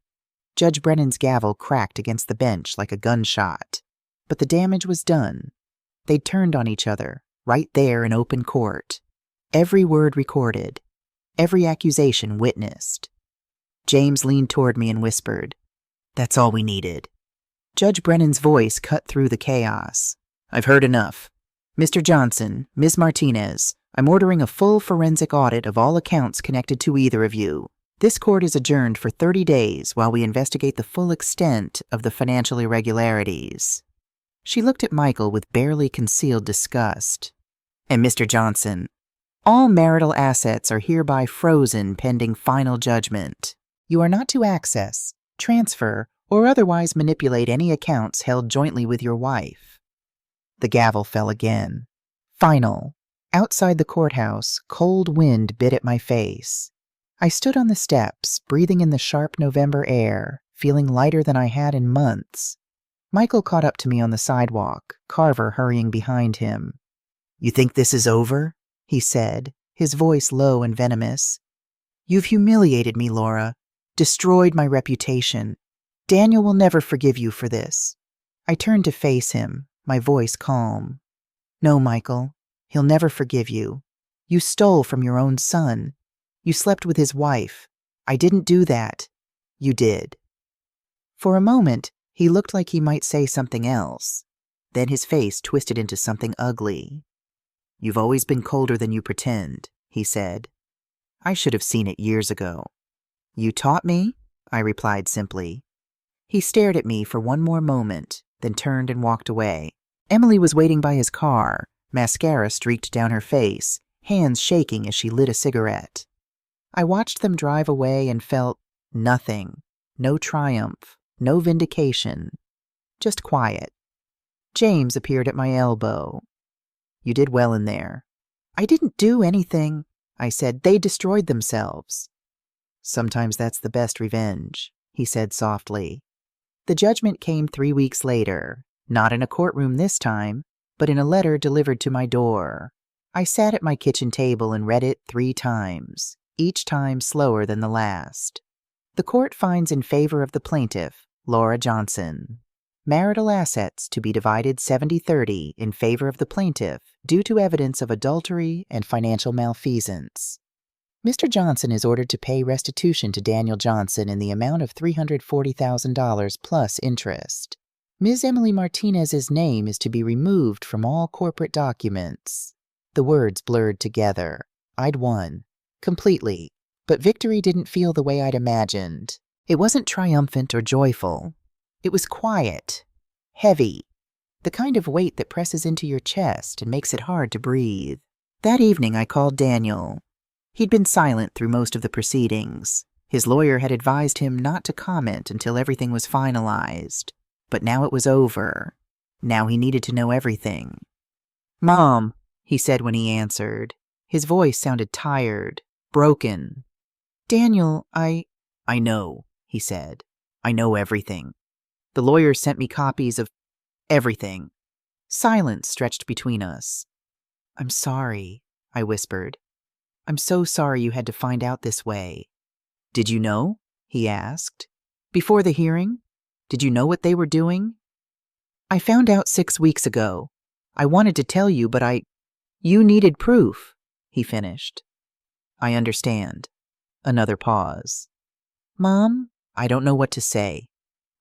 Judge Brennan's gavel cracked against the bench like a gunshot. But the damage was done. They'd turned on each other, right there in open court. Every word recorded. Every accusation witnessed. James leaned toward me and whispered, That's all we needed. Judge Brennan's voice cut through the chaos. I've heard enough. Mr. Johnson, Ms. Martinez, I'm ordering a full forensic audit of all accounts connected to either of you. This court is adjourned for 30 days while we investigate the full extent of the financial irregularities. She looked at Michael with barely concealed disgust. And Mr. Johnson, all marital assets are hereby frozen pending final judgment. You are not to access, transfer, or otherwise manipulate any accounts held jointly with your wife. The gavel fell again. Final. Outside the courthouse, cold wind bit at my face. I stood on the steps, breathing in the sharp November air, feeling lighter than I had in months. Michael caught up to me on the sidewalk, Carver hurrying behind him. You think this is over? He said, his voice low and venomous. You've humiliated me, Laura, destroyed my reputation. Daniel will never forgive you for this. I turned to face him, my voice calm. No, Michael. He'll never forgive you. You stole from your own son. You slept with his wife. I didn't do that. You did. For a moment, he looked like he might say something else. Then his face twisted into something ugly. You've always been colder than you pretend, he said. I should have seen it years ago. You taught me? I replied simply. He stared at me for one more moment, then turned and walked away. Emily was waiting by his car, mascara streaked down her face, hands shaking as she lit a cigarette. I watched them drive away and felt nothing, no triumph, no vindication, just quiet. James appeared at my elbow. You did well in there. I didn't do anything, I said. They destroyed themselves. Sometimes that's the best revenge, he said softly. The judgment came 3 weeks later, not in a courtroom this time, but in a letter delivered to my door. I sat at my kitchen table and read it 3 times, each time slower than the last. The court finds in favor of the plaintiff, Laura Johnson. Marital assets to be divided 70-30 in favor of the plaintiff due to evidence of adultery and financial malfeasance. Mr. Johnson is ordered to pay restitution to Daniel Johnson in the amount of $340,000 plus interest. Ms. Emily Martinez's name is to be removed from all corporate documents. The words blurred together. I'd won. Completely. But victory didn't feel the way I'd imagined. It wasn't triumphant or joyful. It was quiet, heavy, the kind of weight that presses into your chest and makes it hard to breathe. That evening I called Daniel. He'd been silent through most of the proceedings. His lawyer had advised him not to comment until everything was finalized. But now it was over. Now he needed to know everything. "Mom," he said when he answered. His voice sounded tired, broken. "Daniel, I know," he said. "I know everything. The lawyer sent me copies of everything." Silence stretched between us. "I'm sorry," I whispered. "I'm so sorry you had to find out this way." "Did you know?" he asked. "Before the hearing? Did you know what they were doing?" "I found out 6 weeks ago. I wanted to tell you, but you needed proof," he finished. "I understand." Another pause. "Mom, I don't know what to say.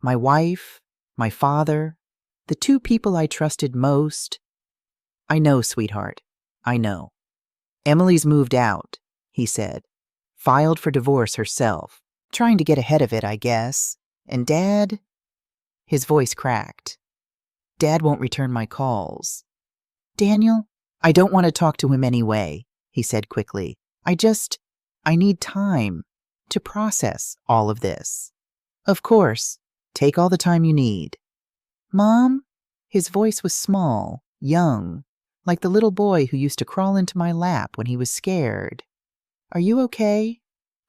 My wife, my father, the 2 people I trusted most." "I know, sweetheart. I know." "Emily's moved out," he said. "Filed for divorce herself. Trying to get ahead of it, I guess. And Dad..." His voice cracked. "Dad won't return my calls." "Daniel, I don't want to talk to him anyway," he said quickly. I need time to process all of this." "Of course. Take all the time you need." "Mom?" His voice was small, young, like the little boy who used to crawl into my lap when he was scared. "Are you okay?"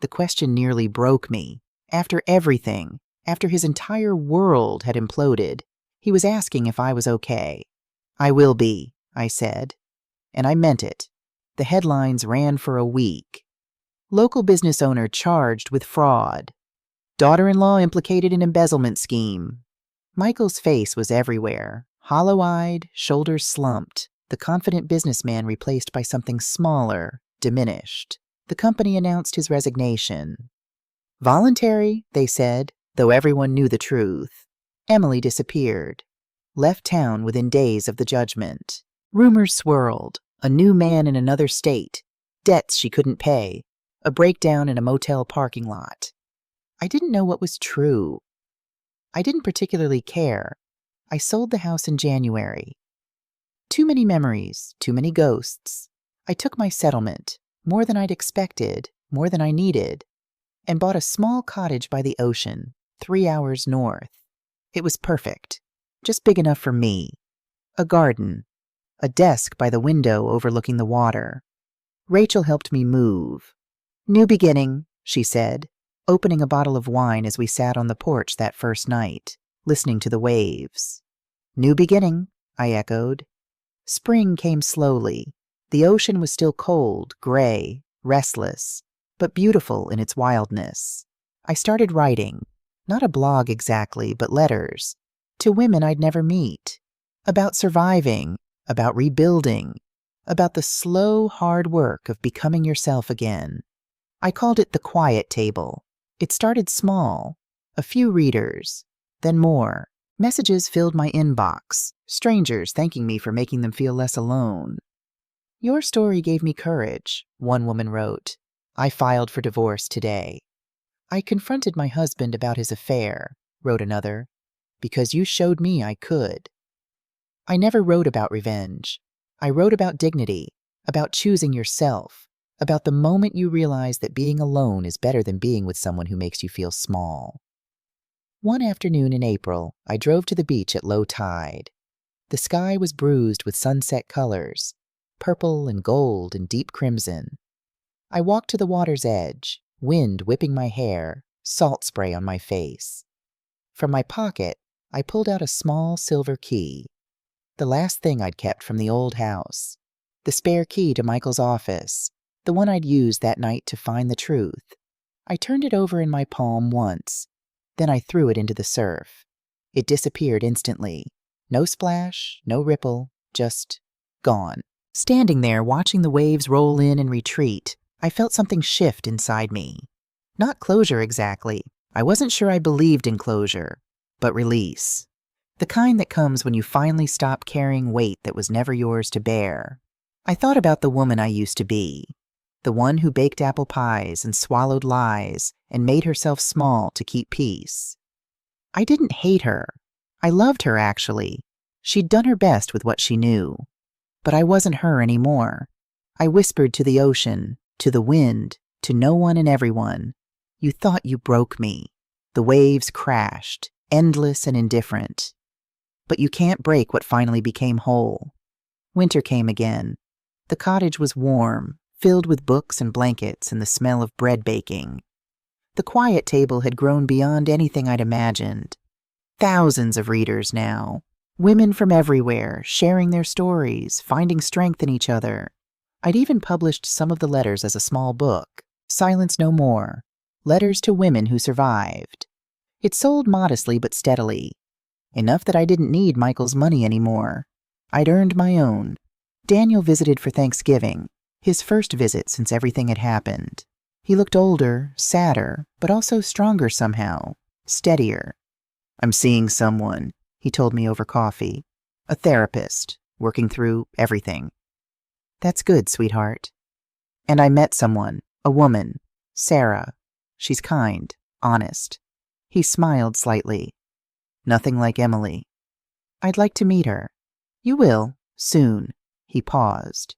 The question nearly broke me. After everything, after his entire world had imploded, he was asking if I was okay. "I will be," I said. And I meant it. The headlines ran for a week. Local business owner charged with fraud. Daughter-in-law implicated in embezzlement scheme. Michael's face was everywhere, hollow-eyed, shoulders slumped, the confident businessman replaced by something smaller, diminished. The company announced his resignation. Voluntary, they said, though everyone knew the truth. Emily disappeared. Left town within days of the judgment. Rumors swirled. A new man in another state. Debts she couldn't pay. A breakdown in a motel parking lot. I didn't know what was true. I didn't particularly care. I sold the house in January. Too many memories, too many ghosts. I took my settlement, more than I'd expected, more than I needed, and bought a small cottage by the ocean, 3 hours north. It was perfect, just big enough for me. A garden, a desk by the window overlooking the water. Rachel helped me move. "New beginning," she said, opening a bottle of wine as we sat on the porch that first night, listening to the waves. "New beginning," I echoed. Spring came slowly. The ocean was still cold, gray, restless, but beautiful in its wildness. I started writing, not a blog exactly, but letters, to women I'd never meet, about surviving, about rebuilding, about the slow, hard work of becoming yourself again. I called it the quiet table. It started small, a few readers, then more. Messages filled my inbox, strangers thanking me for making them feel less alone. Your story gave me courage, one woman wrote. I filed for divorce today. I confronted my husband about his affair, wrote another, because you showed me I could. I never wrote about revenge. I wrote about dignity, about choosing yourself, about the moment you realize that being alone is better than being with someone who makes you feel small. One afternoon in April, I drove to the beach at low tide. The sky was bruised with sunset colors, purple and gold and deep crimson. I walked to the water's edge, wind whipping my hair, salt spray on my face. From my pocket, I pulled out a small silver key, the last thing I'd kept from the old house, the spare key to Michael's office, the one I'd used that night to find the truth. I turned it over in my palm once, then I threw it into the surf. It disappeared instantly. No splash, no ripple, just gone. Standing there, watching the waves roll in and retreat, I felt something shift inside me. Not closure exactly. I wasn't sure I believed in closure, but release. The kind that comes when you finally stop carrying weight that was never yours to bear. I thought about the woman I used to be, the one who baked apple pies and swallowed lies and made herself small to keep peace. I didn't hate her. I loved her, actually. She'd done her best with what she knew. But I wasn't her anymore. I whispered to the ocean, to the wind, to no one and everyone. You thought you broke me. The waves crashed, endless and indifferent. But you can't break what finally became whole. Winter came again. The cottage was warm, filled with books and blankets and the smell of bread baking. The quiet table had grown beyond anything I'd imagined. Thousands of readers now. Women from everywhere, sharing their stories, finding strength in each other. I'd even published some of the letters as a small book, Silence No More, Letters to Women Who Survived. It sold modestly but steadily, enough that I didn't need Michael's money anymore. I'd earned my own. Daniel visited for Thanksgiving, his first visit since everything had happened. He looked older, sadder, but also stronger somehow, steadier. I'm seeing someone, he told me over coffee. A therapist, working through everything. That's good, sweetheart. And I met someone, a woman, Sarah. She's kind, honest. He smiled slightly. Nothing like Emily. I'd like to meet her. You will, soon. He paused.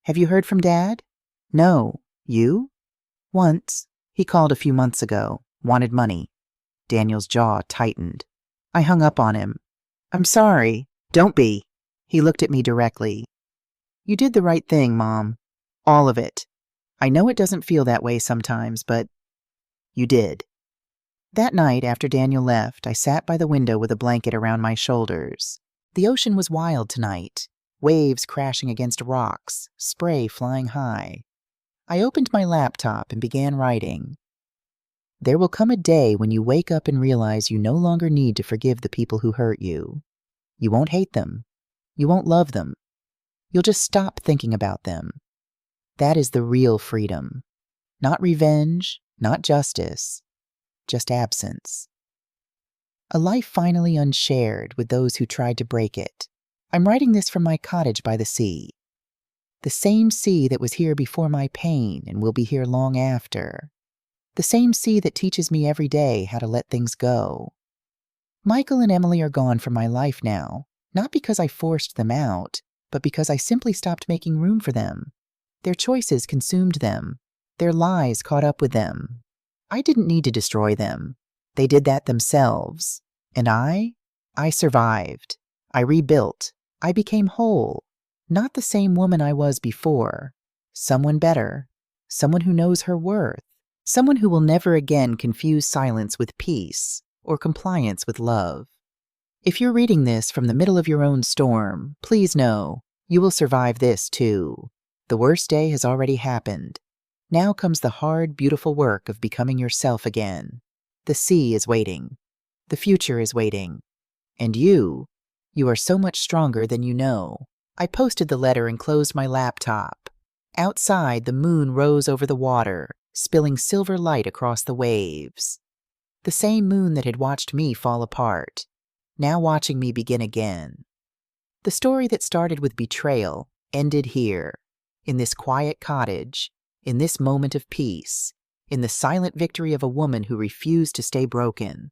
Have you heard from Dad? No. You? Once. He called a few months ago. Wanted money. Daniel's jaw tightened. I hung up on him. I'm sorry. Don't be. He looked at me directly. You did the right thing, Mom. All of it. I know it doesn't feel that way sometimes, but you did. That night, after Daniel left, I sat by the window with a blanket around my shoulders. The ocean was wild tonight. Waves crashing against rocks, spray flying high. I opened my laptop and began writing. There will come a day when you wake up and realize you no longer need to forgive the people who hurt you. You won't hate them. You won't love them. You'll just stop thinking about them. That is the real freedom. Not revenge, not justice, just absence. A life finally unshared with those who tried to break it. I'm writing this from my cottage by the sea. The same sea that was here before my pain and will be here long after. The same sea that teaches me every day how to let things go. Michael and Emily are gone from my life now, not because I forced them out, but because I simply stopped making room for them. Their choices consumed them. Their lies caught up with them. I didn't need to destroy them. They did that themselves. And I survived. I rebuilt. I became whole. Not the same woman I was before. Someone better. Someone who knows her worth. Someone who will never again confuse silence with peace or compliance with love. If you're reading this from the middle of your own storm, please know you will survive this too. The worst day has already happened. Now comes the hard, beautiful work of becoming yourself again. The sea is waiting. The future is waiting. And you are so much stronger than you know. I posted the letter and closed my laptop. Outside, the moon rose over the water, spilling silver light across the waves. The same moon that had watched me fall apart, now watching me begin again. The story that started with betrayal ended here, in this quiet cottage, in this moment of peace, in the silent victory of a woman who refused to stay broken.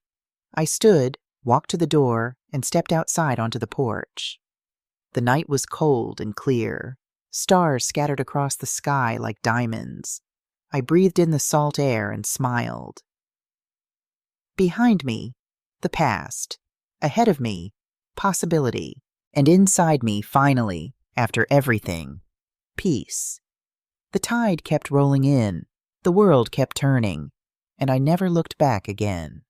I stood, walked to the door, and stepped outside onto the porch. The night was cold and clear, stars scattered across the sky like diamonds. I breathed in the salt air and smiled. Behind me, the past. Ahead of me, possibility. And inside me, finally, after everything, peace. The tide kept rolling in, the world kept turning, and I never looked back again.